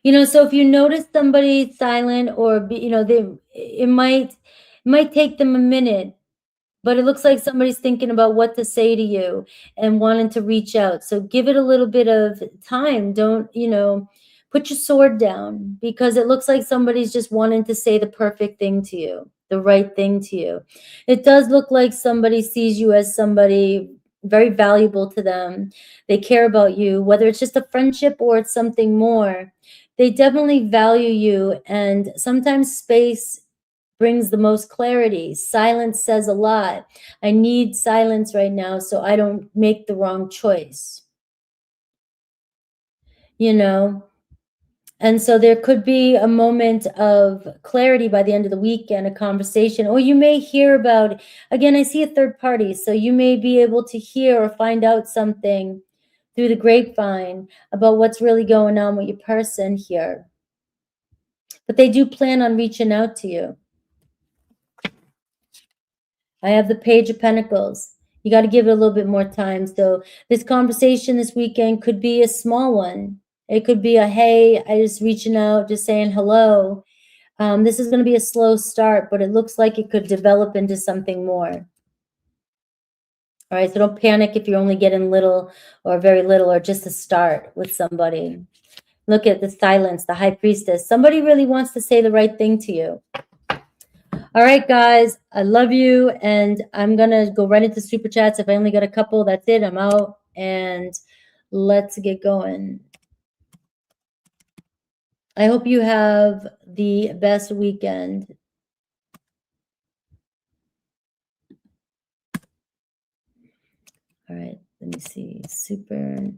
You know, so if you notice somebody silent or, you know, it might take them a minute, but it looks like somebody's thinking about what to say to you and wanting to reach out. So give it a little bit of time. Don't, you know, put your sword down, because it looks like somebody's just wanting to say the perfect thing to you, the right thing to you. It does look like somebody sees you as somebody very valuable to them. They care about you, whether it's just a friendship or it's something more. They definitely value you, and sometimes space brings the most clarity. Silence says a lot. I need silence right now so I don't make the wrong choice. You know, And so there could be a moment of clarity by the end of the week and a conversation, or you may hear about, again, I see a third party. So you may be able to hear or find out something through the grapevine about what's really going on with your person here. But they do plan on reaching out to you. I have the Page of Pentacles. You got to give it a little bit more time. So this conversation this weekend could be a small one. It could be a, hey, I just reaching out, just saying hello. This is going to be a slow start, but it looks like it could develop into something more. All right, so don't panic if you're only getting little or very little or just a start with somebody. Look at the silence, the High Priestess. Somebody really wants to say the right thing to you. All right, guys, I love you, and I'm going to go right into Super Chats. If I only got a couple, that's it. I'm out, and let's get going. I hope you have the best weekend. All right, let me see. Super.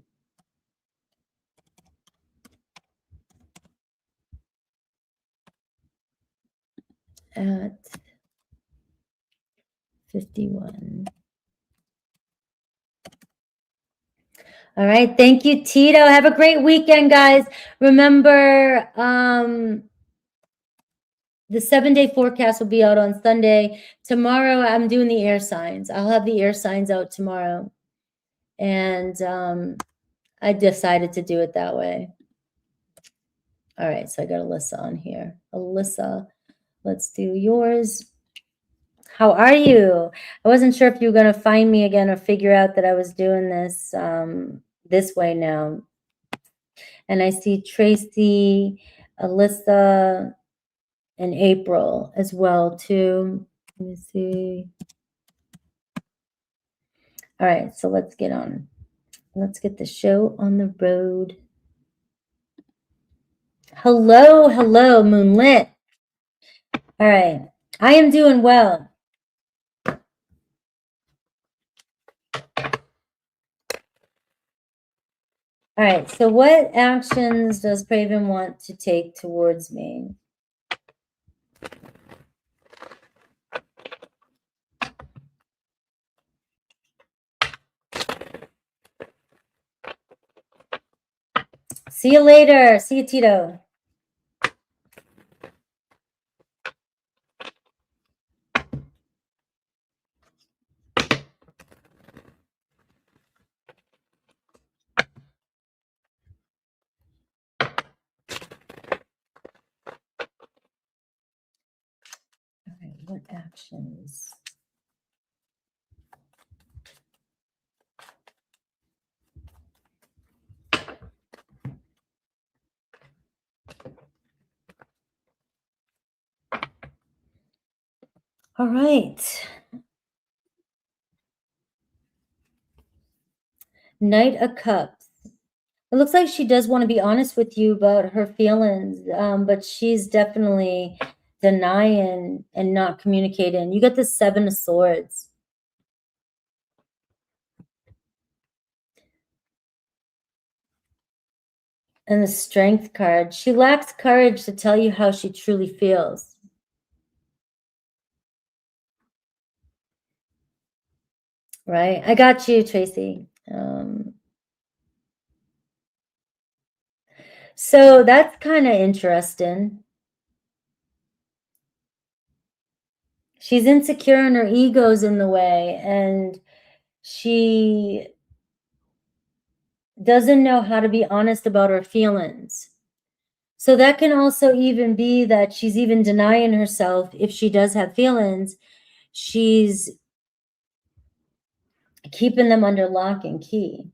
At 51. All right. Thank you, Tito. Have a great weekend, guys. Remember, the 7-day forecast will be out on Sunday. Tomorrow, I'm doing the air signs. I'll have the air signs out tomorrow. And I decided to do it that way. All right. So I got Alyssa on here. Alyssa, let's do yours. How are you? I wasn't sure if you were going to find me again or figure out that I was doing this this way now. And I see Tracy, Alyssa, and April as well too. Let me see. All right, so let's get on. Let's get the show on the road. Hello, hello, Moonlit. All right, I am doing well. All right, so what actions does Praven want to take towards me? See you later. See you, Tito. All right, what actions? All right. Knight of Cups. It looks like she does want to be honest with you about her feelings, but she's definitely denying and not communicating. You got the 7 of Swords. And the Strength card. She lacks courage to tell you how she truly feels. Right? I got you, Tracy. So that's kind of interesting. She's insecure and her ego's in the way, and she doesn't know how to be honest about her feelings. So that can also even be that she's even denying herself. If she does have feelings, she's keeping them under lock and key.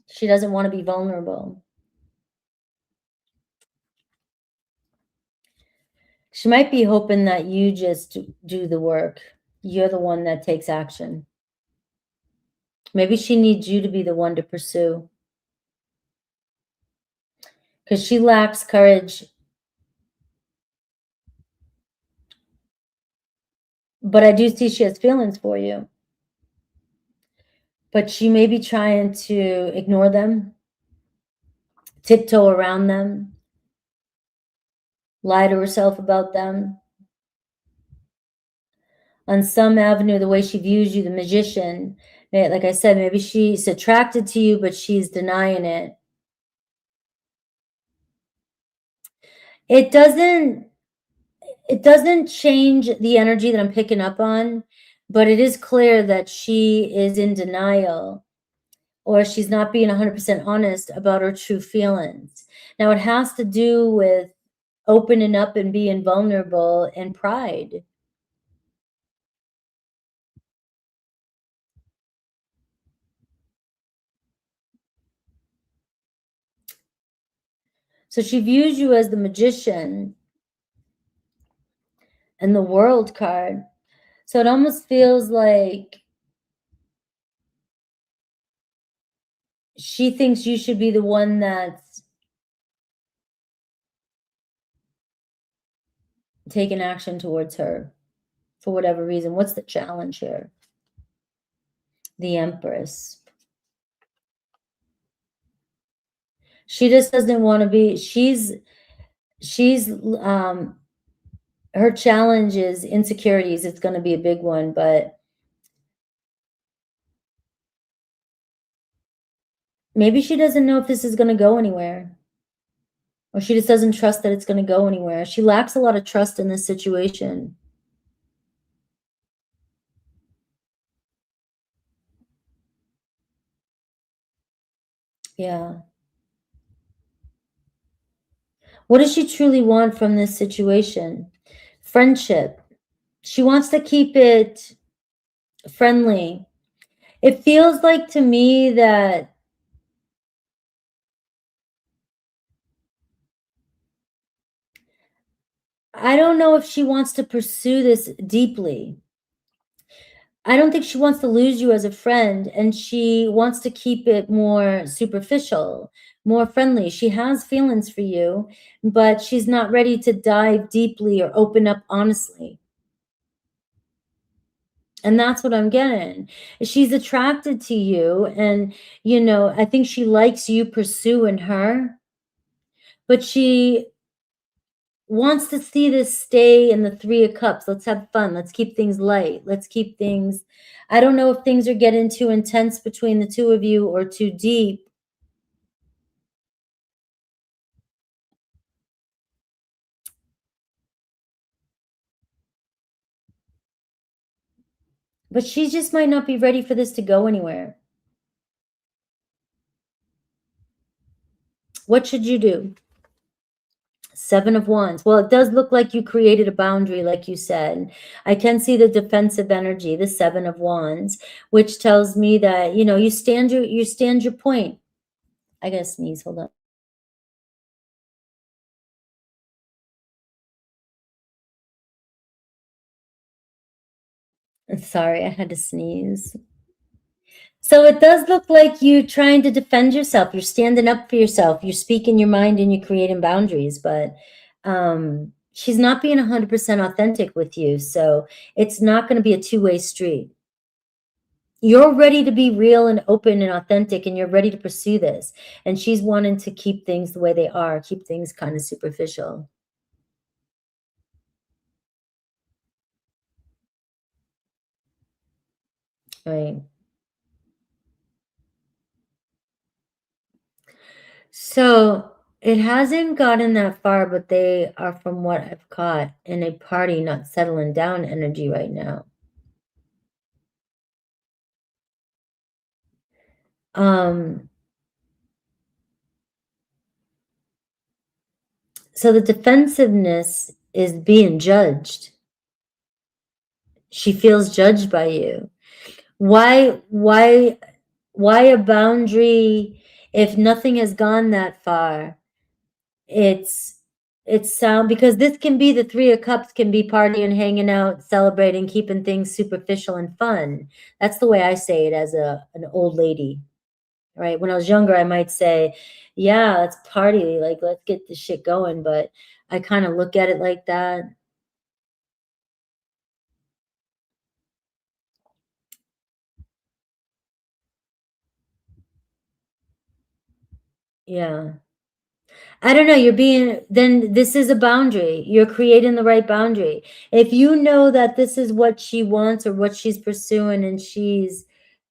She doesn't want to be vulnerable. She might be hoping that you just do the work. You're the one that takes action. Maybe she needs you to be the one to pursue. Because she lacks courage. But I do see she has feelings for you. But she may be trying to ignore them, tiptoe around them. lie to herself about them. On some avenue, the way she views you, the magician, like I said, maybe she's attracted to you, but she's denying it. It doesn't change the energy that I'm picking up on, but it is clear that she is in denial, or she's not being 100% honest about her true feelings. Now, it has to do with opening up and being vulnerable and pride. So she views you as the magician and the world card. So it almost feels like she thinks you should be the one that's taking action towards her for whatever reason. What's the challenge here? The Empress. She just doesn't want to be, her challenge is insecurities. It's going to be a big one, but maybe she doesn't know if this is going to go anywhere, or she just doesn't trust that it's going to go anywhere. She lacks a lot of trust in this situation. Yeah. What does she truly want from this situation? Friendship. She wants to keep it friendly. It feels like to me that I don't know if she wants to pursue this deeply. I don't think she wants to lose you as a friend, and she wants to keep it more superficial, more friendly. She has feelings for you, but she's not ready to dive deeply or open up honestly. And that's what I'm getting. She's attracted to you, and I think she likes you pursuing her, but she wants to see this stay in the Three of Cups. Let's have fun. Let's keep things light. Let's keep things, I don't know if things are getting too intense between the two of you or too deep. But she just might not be ready for this to go anywhere. What should you do? Seven of Wands. Well, it does look like you created a boundary, like you said. I can see the defensive energy, the Seven of Wands, which tells me that, you stand your point. I gotta sneeze. Hold on. Sorry, I had to sneeze. So it does look like you trying to defend yourself. You're standing up for yourself. You're speaking your mind and you're creating boundaries, but she's not being 100% authentic with you. So it's not going to be a two-way street. You're ready to be real and open and authentic, and you're ready to pursue this. And she's wanting to keep things the way they are, keep things kind of superficial. Right. So it hasn't gotten that far, but they are, from what I've caught, in a party not settling down energy right now. Um, so the defensiveness is being judged. She feels judged by you. Why a boundary if nothing has gone that far? It's because this can be, the Three of Cups can be partying, hanging out, celebrating, keeping things superficial and fun. That's the way I say it as an old lady, right? When I was younger, I might say, yeah, let's party, like let's get this shit going. But I kind of look at it like that. Yeah. I don't know, then this is a boundary. You're creating the right boundary. If you know that this is what she wants or what she's pursuing and she's,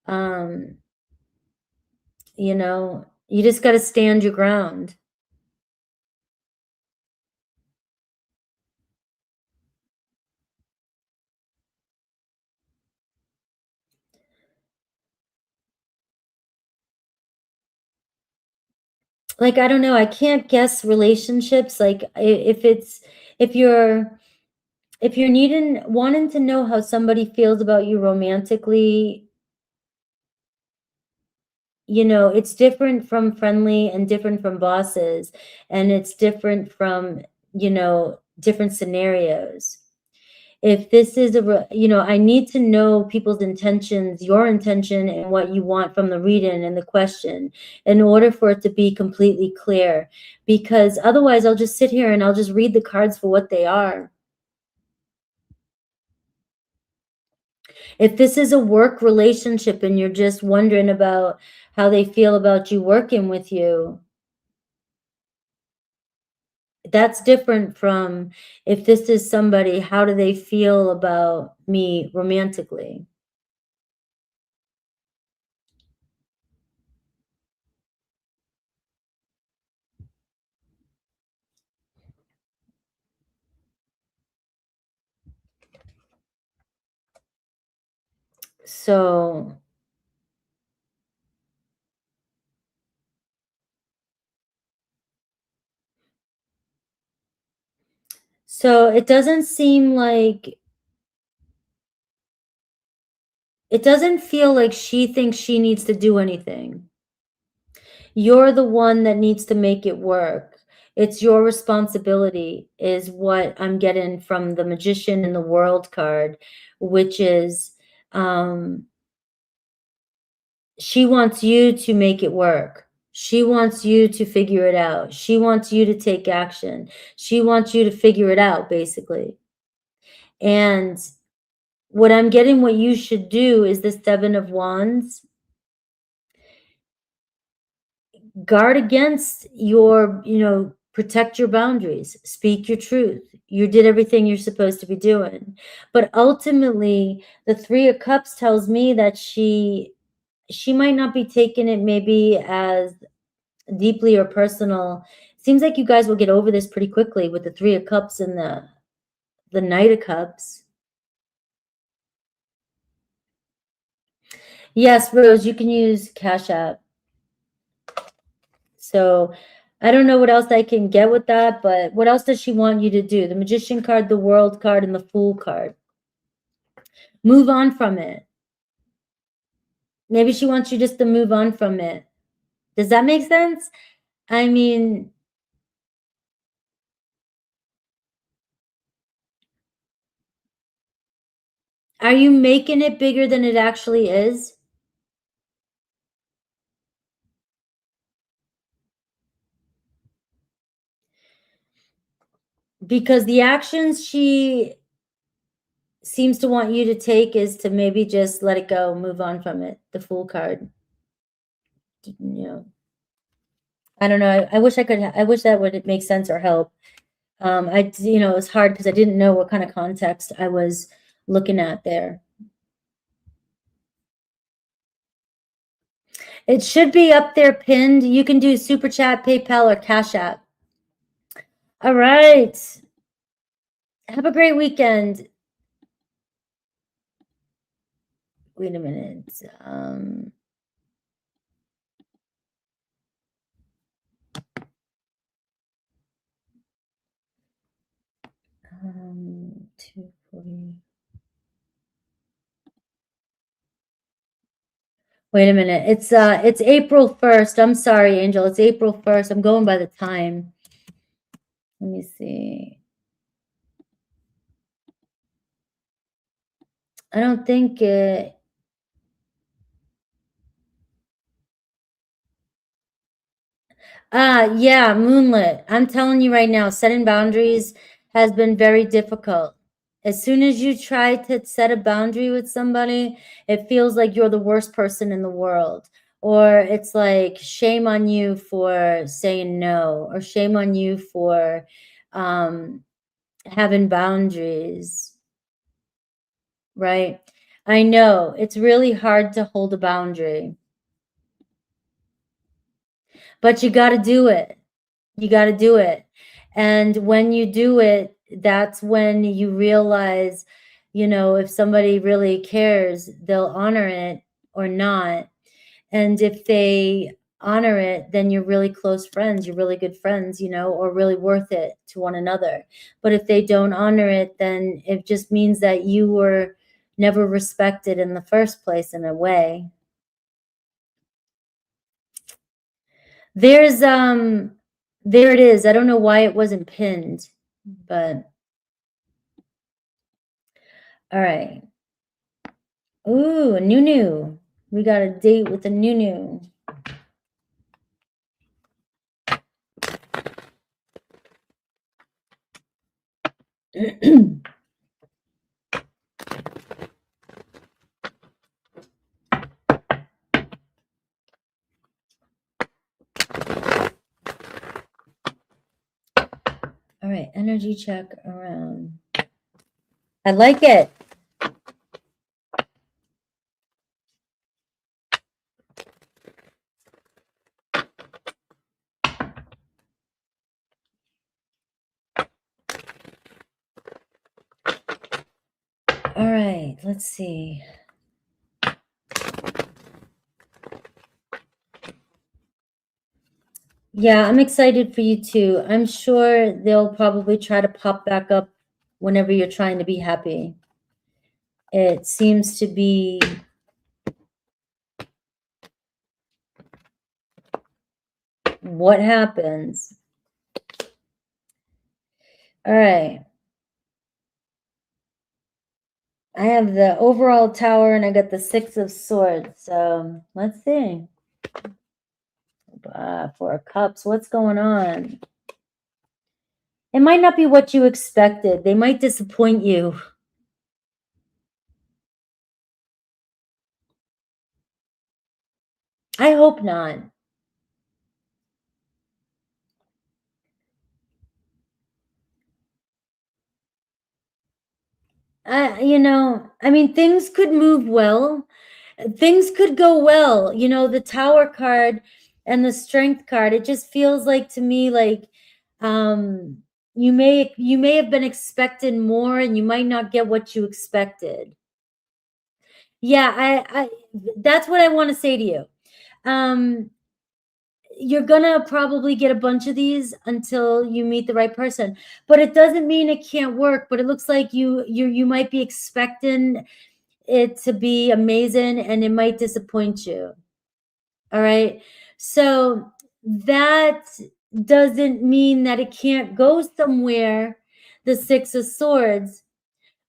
you know, you just got to stand your ground. Like, I don't know, I can't guess relationships. Like if you're wanting to know how somebody feels about you romantically, you know, it's different from friendly and different from bosses, and it's different from, you know, different scenarios. If this is you know, I need to know people's intentions, your intention, and what you want from the reading and the question in order for it to be completely clear, because otherwise I'll just sit here and I'll just read the cards for what they are. If this is a work relationship and you're just wondering about how they feel about you working with you, that's different from if this is somebody, how do they feel about me romantically? So it doesn't seem like, it doesn't feel like she thinks she needs to do anything. You're the one that needs to make it work. It's your responsibility, is what I'm getting from the Magician and the World card, which is, she wants you to make it work. She wants you to figure it out. She wants you to take action. She wants you to figure it out, basically. And what I'm getting, what you should do is the Seven of Wands. Guard against your, you know, protect your boundaries, speak your truth. You did everything you're supposed to be doing. But ultimately, the Three of Cups tells me that she might not be taking it maybe as deeply or personal. Seems like you guys will get over this pretty quickly with the Three of Cups and the Knight of Cups. Yes, Rose, you can use Cash App. So I don't know what else I can get with that, but what else does she want you to do? The Magician card, the World card, and the Fool card. Move on from it. Maybe she wants you just to move on from it. Does that make sense? I mean, are you making it bigger than it actually is? Because the actions she seems to want you to take is to maybe just let it go, move on from it. The Fool card. You know, I don't know. I wish I could, I wish that would make sense or help. You know, it was hard because I didn't know what kind of context I was looking at there. It should be up there pinned. You can do Super Chat, PayPal, or Cash App. All right. Have a great weekend. Wait a minute. 240. Wait a minute. It's April 1st. I'm sorry, Angel. It's April 1st. I'm going by the time. Let me see. I don't think it. Yeah, moonlit. I'm telling you right now, setting boundaries has been very difficult. As soon as you try to set a boundary with somebody, it feels like you're the worst person in the world. Or it's like, shame on you for saying no, or shame on you for having boundaries, right? I know it's really hard to hold a boundary, but you got to do it. You got to do it. And when you do it, that's when you realize, if somebody really cares, they'll honor it or not. And if they honor it, then you're really close friends, you're really good friends, or really worth it to one another. But if they don't honor it, then it just means that you were never respected in the first place, in a way. There's there it is. I don't know why it wasn't pinned, but all right. Ooh, a new. We got a date with a new. All right, energy check around. I like it. All right, let's see. Yeah, I'm excited for you too. I'm sure they'll probably try to pop back up whenever you're trying to be happy. It seems to be what happens. All right. I have the overall tower and I got the 6 of swords. So let's see. 4 of cups. What's going on? It might not be what you expected. They might disappoint you. I hope not. I mean, things could move well. Things could go well. The Tower card and the Strength card, it just feels like to me like you may have been expecting more and you might not get what you expected. Yeah, I that's what I want to say to you. You're gonna probably get a bunch of these until you meet the right person, but it doesn't mean it can't work. But it looks like you might be expecting it to be amazing and it might disappoint you. All right, so that doesn't mean that it can't go somewhere, the 6 of swords.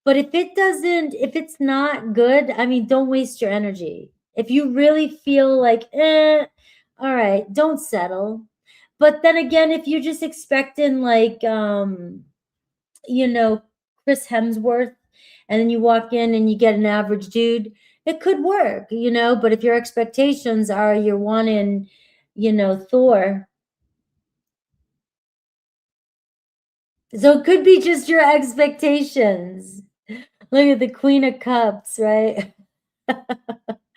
But if it's not good, I mean, don't waste your energy. If you really feel like, all right, don't settle. But then again, if you're just expecting like, Chris Hemsworth, and then you walk in and you get an average dude, it could work, but if your expectations are you're wanting, Thor. So it could be just your expectations. Look at the Queen of Cups, right?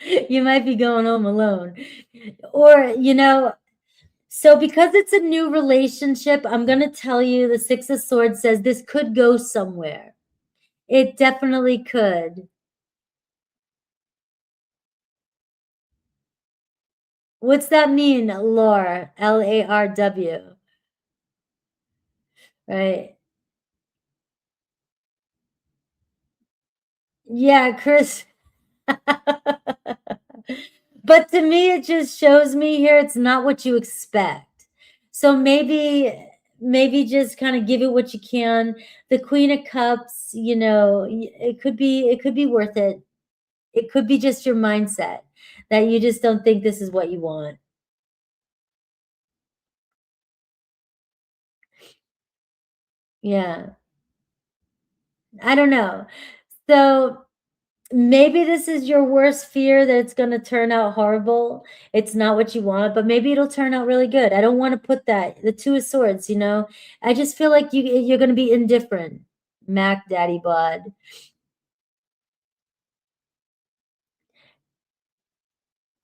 You might be going home alone. Or, so because it's a new relationship, I'm going to tell you the 6 of Swords says this could go somewhere. It definitely could. What's that mean, Lar? Larw. Right? Yeah, Chris. But to me, it just shows me here it's not what you expect. So maybe just kind of give it what you can. The Queen of Cups, it could be worth it. It could be just your mindset that you just don't think this is what you want. Yeah. I don't know. So maybe this is your worst fear, that it's going to turn out horrible. It's not what you want, but maybe it'll turn out really good. I don't want to put that, the Two of Swords, you know, I just feel like you're going to be indifferent. Mac Daddy Bod.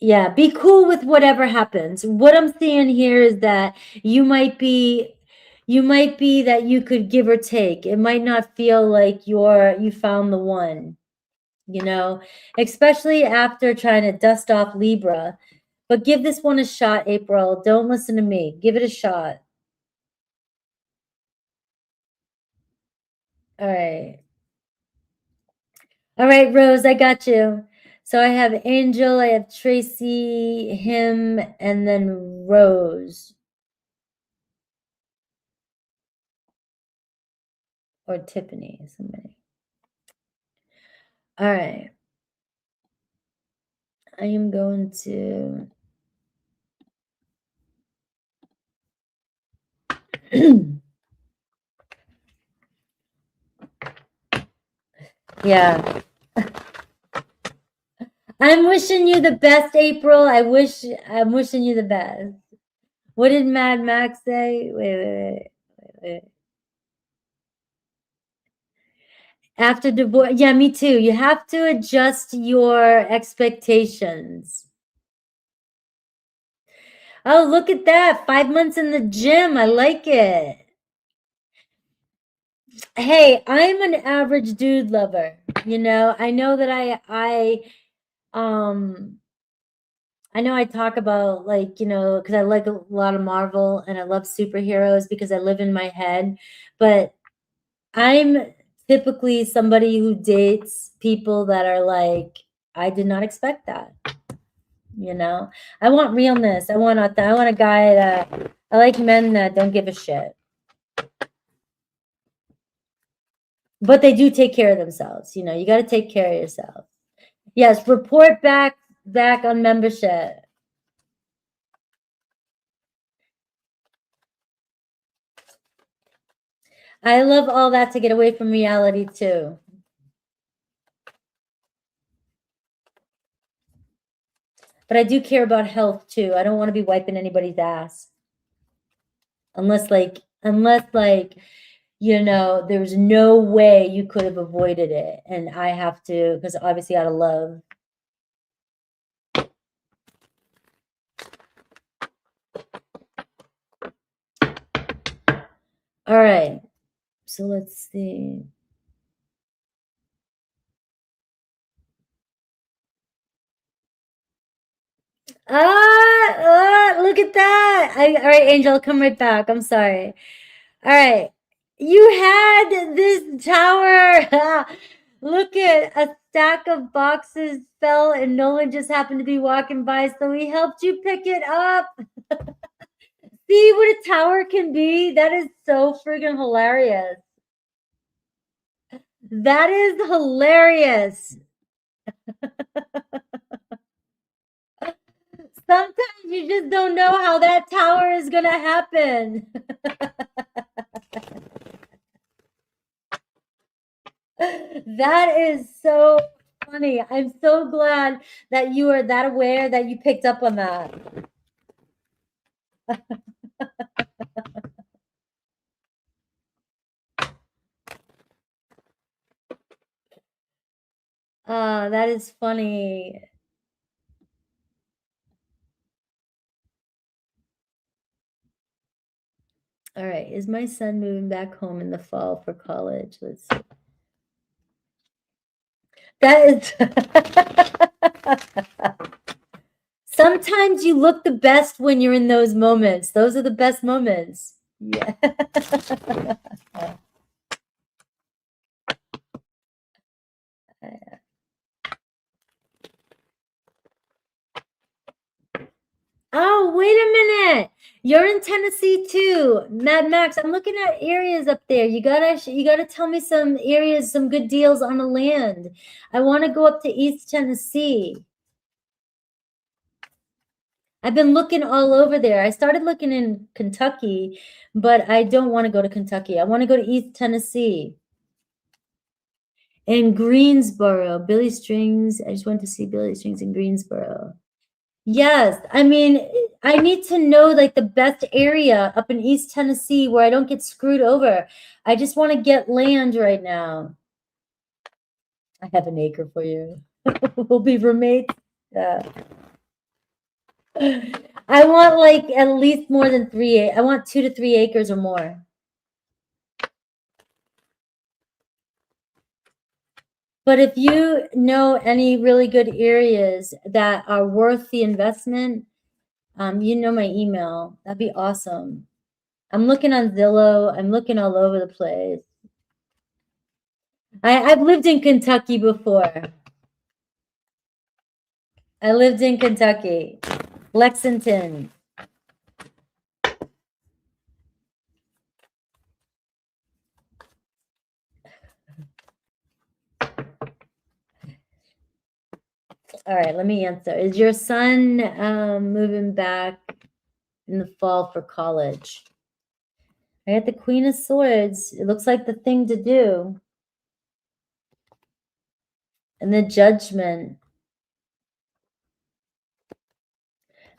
Yeah, be cool with whatever happens. What I'm seeing here is that you might be that you could give or take. It might not feel like you found the one, you know, especially after trying to dust off Libra. But give this one a shot, April. Don't listen to me. Give it a shot. All right. All right, Rose, I got you. So I have Angel, I have Tracy, him, and then Rose. Or Tiffany, somebody. All right. I am going to yeah. I'm wishing you the best, April. I'm wishing you the best. What did Mad Max say? Wait. After divorce, yeah, me too. You have to adjust your expectations. Oh, look at that. 5 months in the gym. I like it. Hey, I'm an average dude lover. You know, I know that I know I talk about, like, you know, because I like a lot of Marvel and I love superheroes because I live in my head, but I'm typically somebody who dates people that are like, I did not expect that. You know, I want realness. I want a guy that, I like men that don't give a shit, but they do take care of themselves. You know, you got to take care of yourself. Yes, report back on membership. I love all that to get away from reality too. But I do care about health too. I don't want to be wiping anybody's ass. Unless like, you know, there's no way you could have avoided it. And I have to, because obviously out of love. All right. So let's see. Look at that. All right, Angel, I'll come right back. I'm sorry. All right. You had this tower. Look at a stack of boxes fell and Nolan just happened to be walking by, so he helped you pick it up. See what a tower can be? That is so friggin' hilarious. That is hilarious. Sometimes you just don't know how that tower is gonna happen. That is so funny. I'm so glad that you are that aware that you picked up on that. That is funny. All right, is my son moving back home in the fall for college? Let's see. That is sometimes you look the best when you're in those moments. Those are the best moments. Yeah. Oh, wait a minute. You're in Tennessee too. Mad Max, I'm looking at areas up there. You gotta tell me some areas, some good deals on the land. I want to go up to East Tennessee. I've been looking all over there. I started looking in Kentucky, but I don't want to go to Kentucky. I want to go to East Tennessee. In Greensboro, Billy Strings. I just went to see Billy Strings in Greensboro. Yes, I mean, I need to know like the best area up in East Tennessee where I don't get screwed over. I just want to get land right now. I have an acre for you. We'll be roommates. Yeah. I want like at least more than 3. I want 2 to 3 acres or more. But if you know any really good areas that are worth the investment, you know my email. That'd be awesome. I'm looking on Zillow. I'm looking all over the place. I've lived in Kentucky before. I lived in Kentucky, Lexington. All right, let me answer. Is your son moving back in the fall for college? I got the Queen of Swords. It looks like the thing to do. And the Judgment.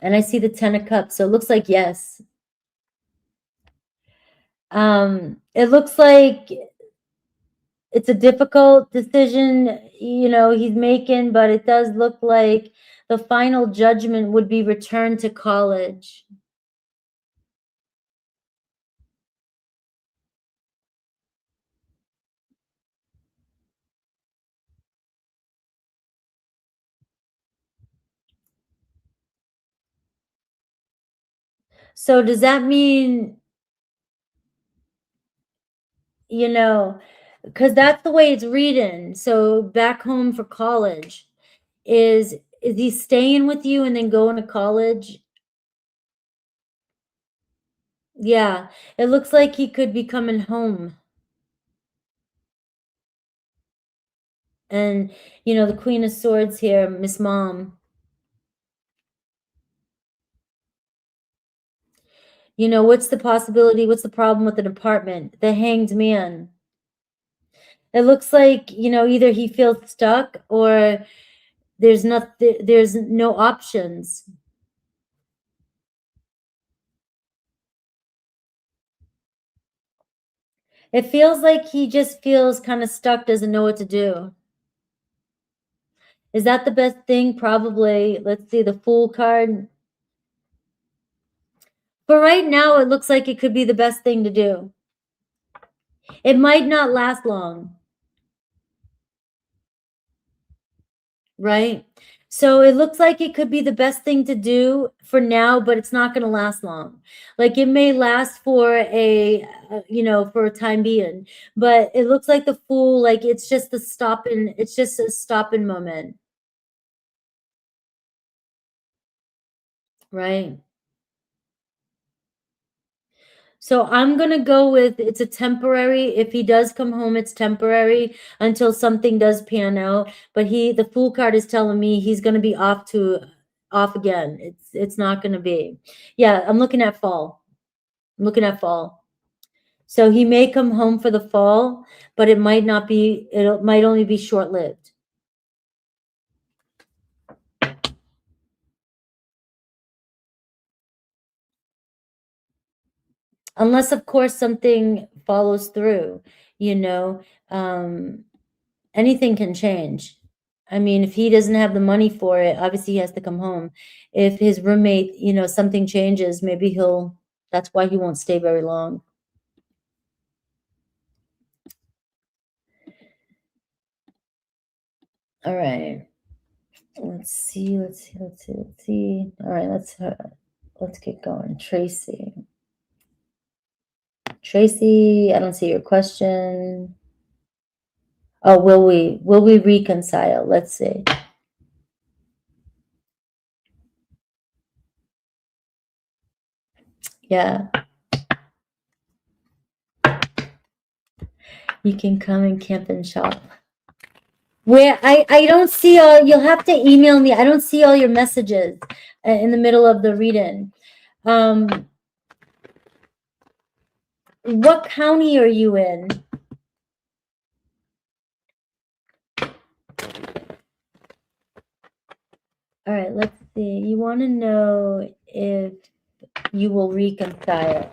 And I see the 10 of Cups. So it looks like yes. It looks like it's a difficult decision, you know, he's making, but it does look like the final judgment would be return to college. So does that mean, you know, because that's the way it's reading. So back home for college, is he staying with you and then going to college? Yeah, it looks like he could be coming home. And, you know, the Queen of Swords here, Miss Mom. You know, what's the possibility? What's the problem with an apartment? The Hanged Man. It looks like, you know, either he feels stuck or there's no options. It feels like he just feels kind of stuck, doesn't know what to do. Is that the best thing? Probably. Let's see the Fool card. For right now, it looks like it could be the best thing to do. It might not last long. Right? So it looks like it could be the best thing to do for now, but it's not going to last long. Like it may last for you know, for a time being, but it looks like the Fool, like it's just a stopping moment. Right? So I'm going to go with it's a temporary. If he does come home, it's temporary until something does pan out. But the Fool card is telling me he's going to be off again. It's not going to be. Yeah, I'm looking at fall. I'm looking at fall. So he may come home for the fall, but it might not be, it might only be short-lived. Unless, of course, something follows through, you know, anything can change. I mean, if he doesn't have the money for it, obviously he has to come home. If his roommate, you know, something changes, maybe that's why he won't stay very long. All right. Let's see. All right, let's get going. Tracy, I don't see your question. Oh, will we reconcile? Let's see. Yeah. You can come and camp and shop. Where I don't see you'll have to email me. I don't see all your messages in the middle of the reading. What county are you in? All right, let's see. You want to know if you will reconcile.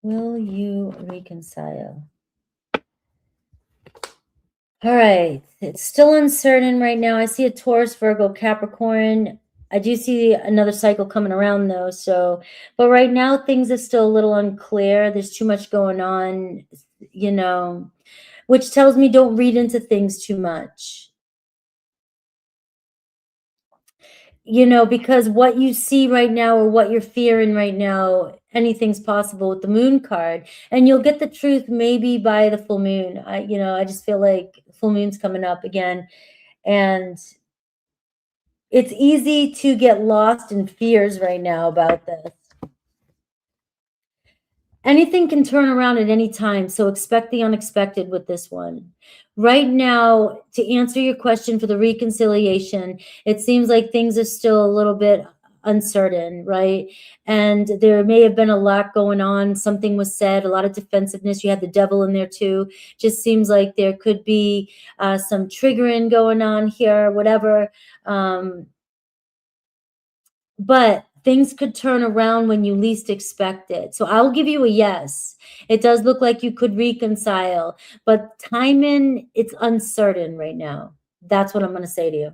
Will you reconcile? All right. It's still uncertain right now. I see a Taurus, Virgo, Capricorn. I do see another cycle coming around though. So, but right now things are still a little unclear. There's too much going on, you know, which tells me don't read into things too much. You know, because what you see right now or what you're fearing right now, anything's possible with the moon card, and you'll get the truth maybe by the full moon. I just feel like full moon's coming up again, and it's easy to get lost in fears right now about this. Anything can turn around at any time, so expect the unexpected with this one. Right now, to answer your question for the reconciliation, it seems like things are still a little bit uncertain, right? And there may have been a lot going on. Something was said, a lot of defensiveness. You had the devil in there too. Just seems like there could be some triggering going on here, whatever. But things could turn around when you least expect it. So I'll give you a yes. It does look like you could reconcile, but timing, it's uncertain right now. That's what I'm going to say to you.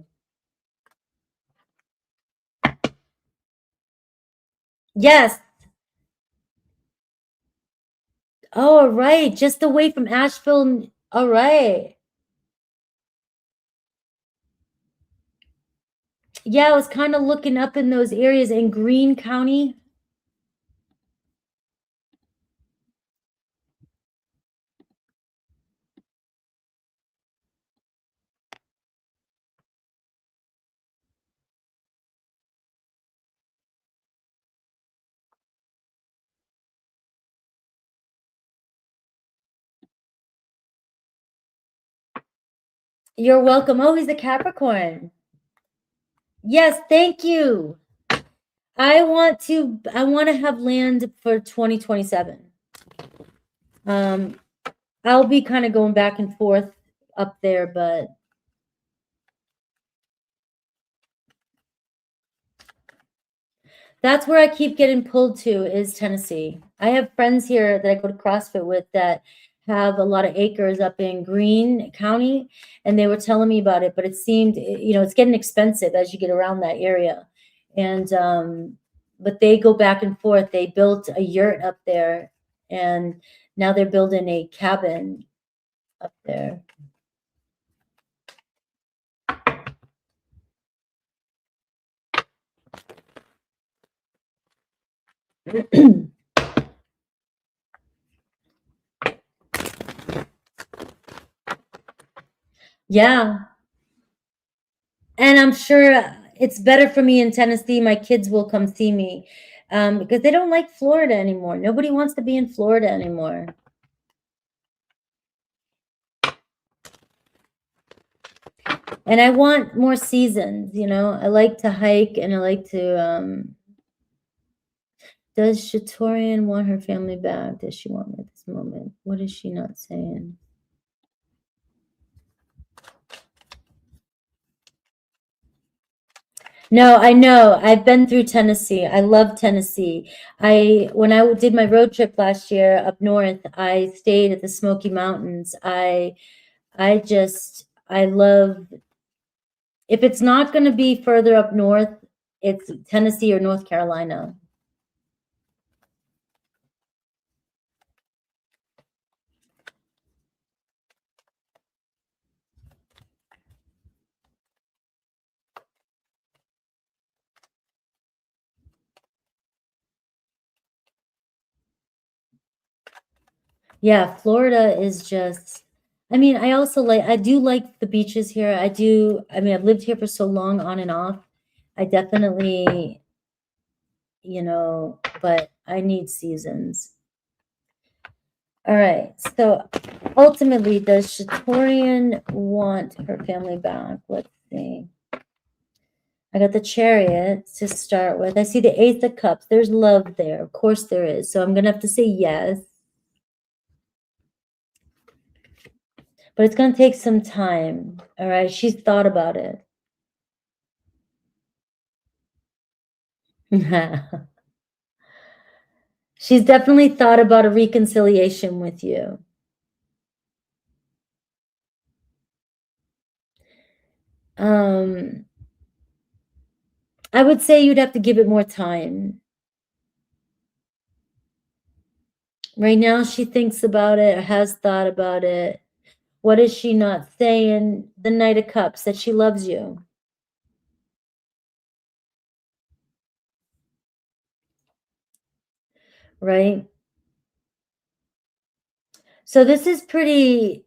Yes. Oh, all right. Just away from Asheville. All right. Yeah, I was kind of looking up in those areas in Greene County. You're welcome. Oh, he's a Capricorn. Yes, thank you. I want to have land for 2027. I'll be kind of going back and forth up there, but that's where I keep getting pulled to is Tennessee. I have friends here that I go to CrossFit with that have a lot of acres up in Greene County, and they were telling me about it, but it seemed, it's getting expensive as you get around that area. And but they go back and forth. They built a yurt up there, and now they're building a cabin up there. Yeah. And I'm sure it's better for me in Tennessee. My kids will come see me because they don't like Florida anymore. Nobody wants to be in Florida anymore. And I want more seasons, I like to hike and I like to, does Shatorian want her family back? Does she want me at this moment? What is she not saying? No, I know. I've been through Tennessee. I love Tennessee. When I did my road trip last year up north, I stayed at the Smoky Mountains. I love, if it's not going to be further up north, it's Tennessee or North Carolina. Yeah, Florida is just, I do like the beaches here. I've lived here for so long on and off. I definitely, but I need seasons. All right. So ultimately, does Shatorian want her family back? Let's see. I got the Chariot to start with. I see the Ace of Cups. There's love there. Of course there is. So I'm going to have to say yes. But it's going to take some time. All right. She's thought about it. She's definitely thought about a reconciliation with you. I would say you'd have to give it more time. Right now, she thinks about it or has thought about it. What is she not saying? The Knight of Cups, that she loves you. Right? So this is pretty,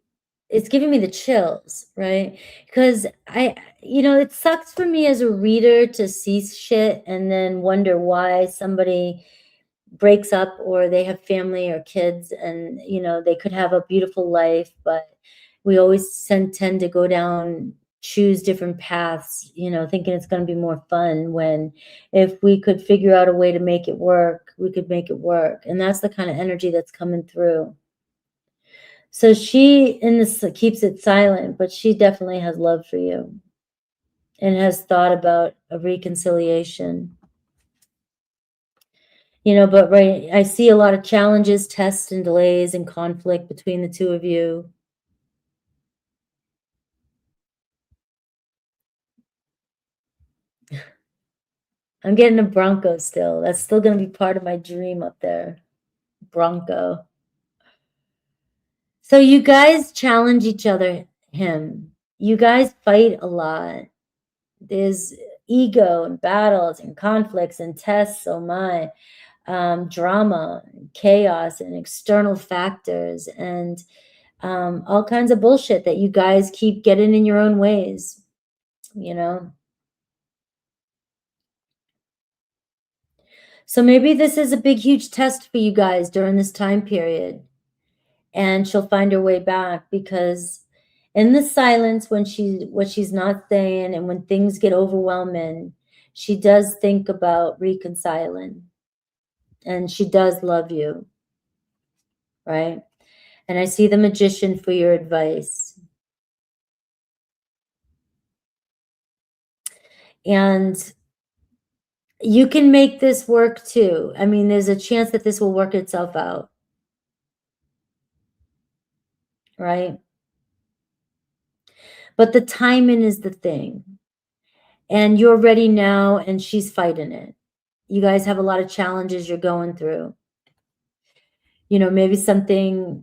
it's giving me the chills, right? Because it sucks for me as a reader to see shit and then wonder why somebody breaks up or they have family or kids and, they could have a beautiful life, but we always tend to go down, choose different paths, thinking it's going to be more fun when if we could figure out a way to make it work, we could make it work. And that's the kind of energy that's coming through. So she in this keeps it silent, but she definitely has love for you and has thought about a reconciliation. But right, I see a lot of challenges, tests, and delays and conflict between the two of you. I'm getting a Bronco still. That's still going to be part of my dream up there. Bronco. So you guys challenge each other, him. You guys fight a lot. There's ego and battles and conflicts and tests. Oh my. Drama, chaos, and external factors, and all kinds of bullshit that you guys keep getting in your own ways, So maybe this is a big, huge test for you guys during this time period, and she'll find her way back because in the silence, when what she's not saying, and when things get overwhelming, she does think about reconciling, and she does love you, right? And I see the Magician for your advice. And you can make this work too. I mean, there's a chance that this will work itself out. Right? But the timing is the thing. And you're ready now and she's fighting it. You guys have a lot of challenges you're going through. Maybe something,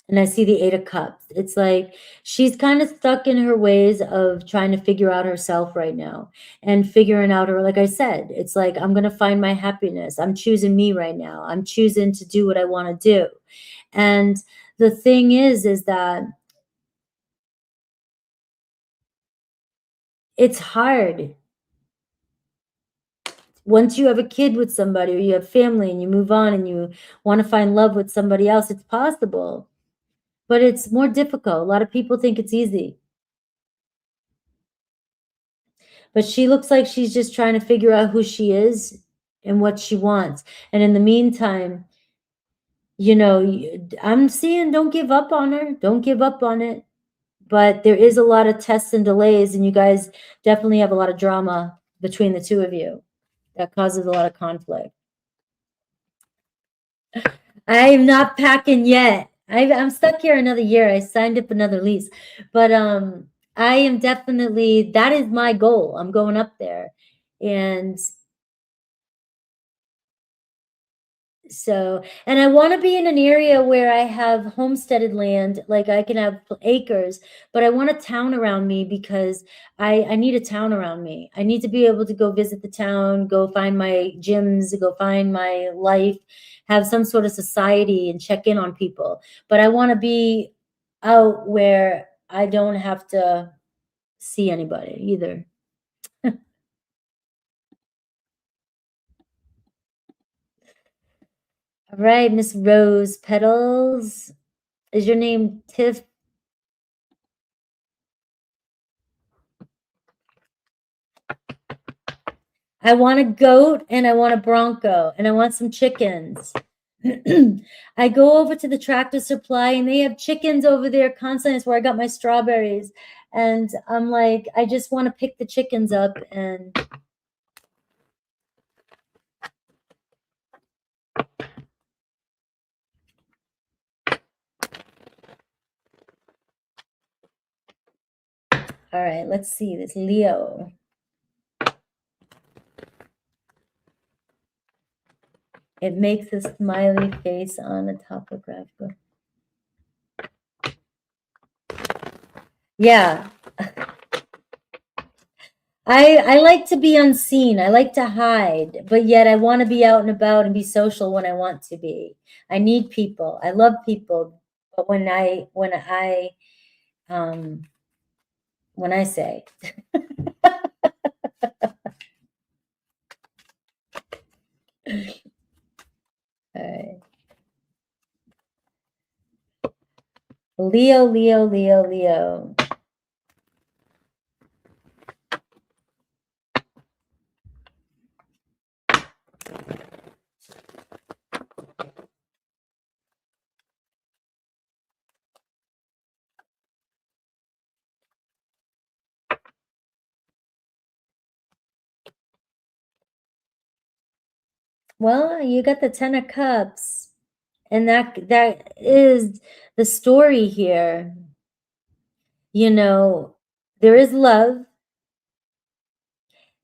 and I see the Eight of Cups. It's like she's kind of stuck in her ways of trying to figure out herself right now and figuring out her, like I said, it's like, I'm going to find my happiness. I'm choosing me right now. I'm choosing to do what I want to do. And the thing is that it's hard. Once you have a kid with somebody or you have family and you move on and you want to find love with somebody else, it's possible. But it's more difficult. A lot of people think it's easy. But she looks like she's just trying to figure out who she is and what she wants. And in the meantime, I'm seeing don't give up on her. Don't give up on it. But there is a lot of tests and delays, and you guys definitely have a lot of drama between the two of you that causes a lot of conflict. I'm not packing yet. I'm stuck here another year. I signed up another lease, but I am definitely, that is my goal. I'm going up there. And so, and I want to be in an area where I have homesteaded land, like I can have acres, but I want a town around me because I need a town around me. I need to be able to go visit the town, go find my gyms, go find my life, have some sort of society and check in on people. But I want to be out where I don't have to see anybody either. All right, Miss Rose Petals. Is your name Tiff? I want a goat and I want a bronco and I want some chickens. I go over to the Tractor Supply and they have chickens over there constantly. It's where I got my strawberries. And I'm like, I just want to pick the chickens up and all right, let's see this Leo. It makes a smiley face on a topographical. Yeah. I like to be unseen. I like to hide, but yet I want to be out and about and be social when I want to be. I need people. I love people, but when I say all right. Leo, Leo, Leo, Leo. Well, you got the 10 of Cups, and that is the story here. You know, there is love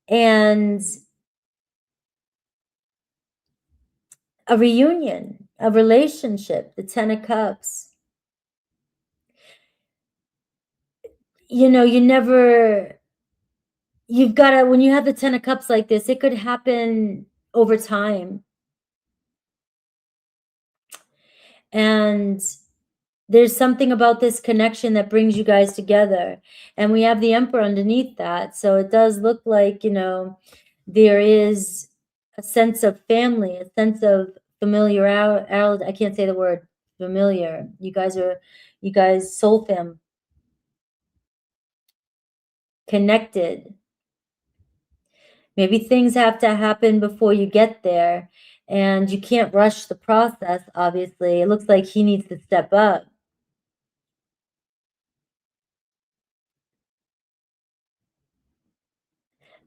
and a reunion, a relationship, the 10 of Cups. You know, you've got to, when you have the 10 of Cups like this, it could happen over time. And there's something about this connection that brings you guys together. And we have the Emperor underneath that. So it does look like, you know, there is a sense of family, a sense of familiar. I can't say the word familiar. You guys soul fam, connected. Maybe things have to happen before you get there. And you can't rush the process, obviously. It looks like he needs to step up.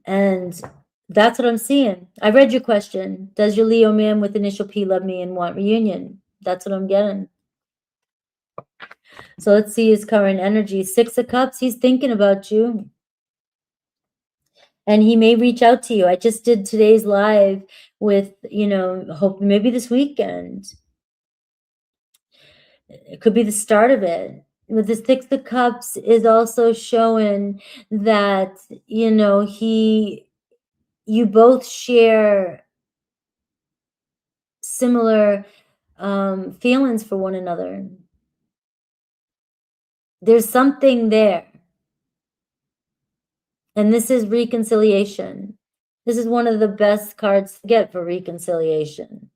And that's what I'm seeing. I read your question. Does your Leo man with initial P love me and want reunion? That's what I'm getting. So let's see his current energy. 6 of Cups, he's thinking about you. And he may reach out to you. I just did today's live with, you know, hope maybe this weekend. It could be the start of it. With the 6 of Cups is also showing that, you know, you both share similar feelings for one another. There's something there. And this is reconciliation. This is one of the best cards to get for reconciliation.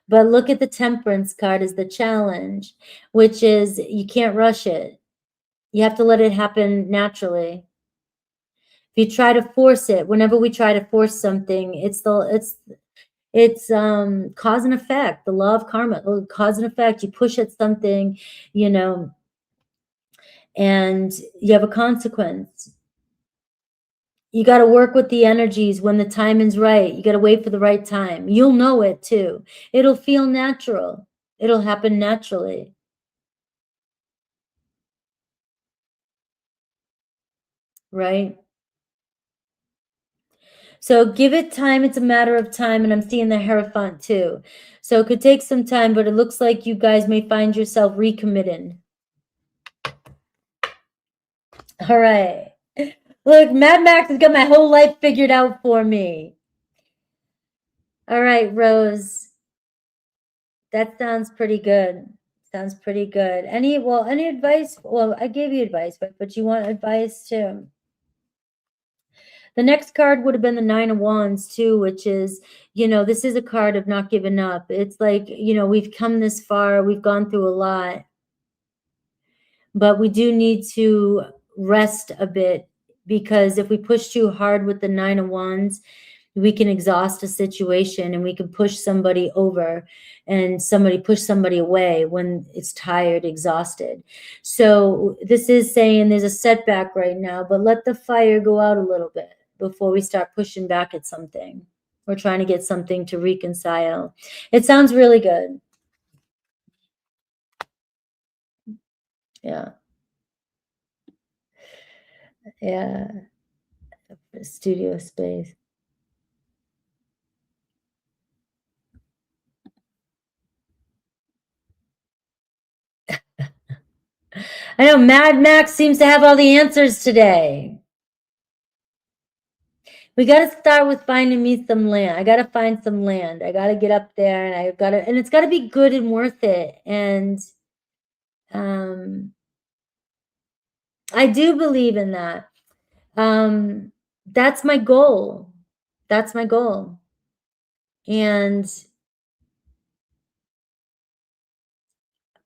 But look at the Temperance card as the challenge, which is you can't rush it. You have to let it happen naturally. If you try to force it, whenever we try to force something, it's cause and effect, the law of karma, cause and effect. You push at something, you know, and you have a consequence. You got to work with the energies when the timing's right. You got to wait for the right time. You'll know it too. It'll feel natural. It'll happen naturally. Right? So give it time. It's a matter of time. And I'm seeing the Hierophant too. So it could take some time, but it looks like you guys may find yourself recommitting. All right. Look, Mad Max has got my whole life figured out for me. All right, Rose. That sounds pretty good. Sounds pretty good. Any advice? Well, I gave you advice, but you want advice too. The next card would have been the Nine of Wands too, which is, you know, this is a card of not giving up. It's like, you know, we've come this far, we've gone through a lot, but we do need to rest a bit, because if we push too hard with the Nine of Wands, we can exhaust a situation and we can push somebody over and push somebody away when it's tired, exhausted. So this is saying there's a setback right now, but let the fire go out a little bit before we start pushing back at something. We're trying to get something to reconcile. It sounds really good. Yeah. Yeah. Studio space. I know Mad Max seems to have all the answers today. We got to start with finding me some land. I got to find some land. I got to get up there, and it's got to be good and worth it. And I do believe in that. That's my goal. That's my goal. And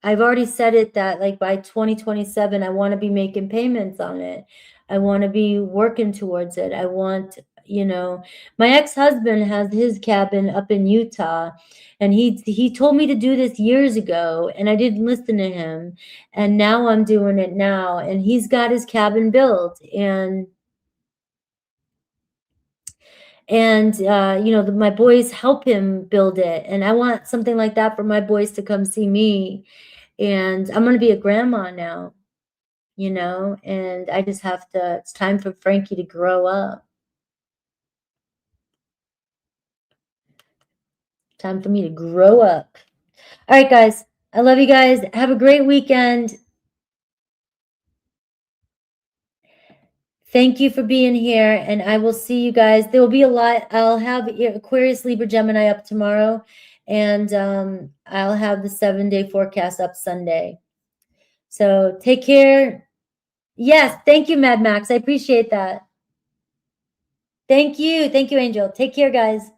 I've already said it that like by 2027, I want to be making payments on it. I want to be working towards it. I want, you know, my ex-husband has his cabin up in Utah, and he told me to do this years ago, and I didn't listen to him. And now I'm doing it now, and he's got his cabin built, and you know, my boys help him build it, and I want something like that for my boys to come see me. And I'm going to be a grandma now, you know, and I just have to, it's time for Frankie to grow up. Time for me to grow up. All right, guys. I love you guys. Have a great weekend. Thank you for being here, and I will see you guys. There will be a lot. I'll have Aquarius, Libra, Gemini up tomorrow, and I'll have the 7-day forecast up Sunday. So take care. Yes, thank you, Mad Max. I appreciate that. Thank you. Thank you, Angel. Take care, guys.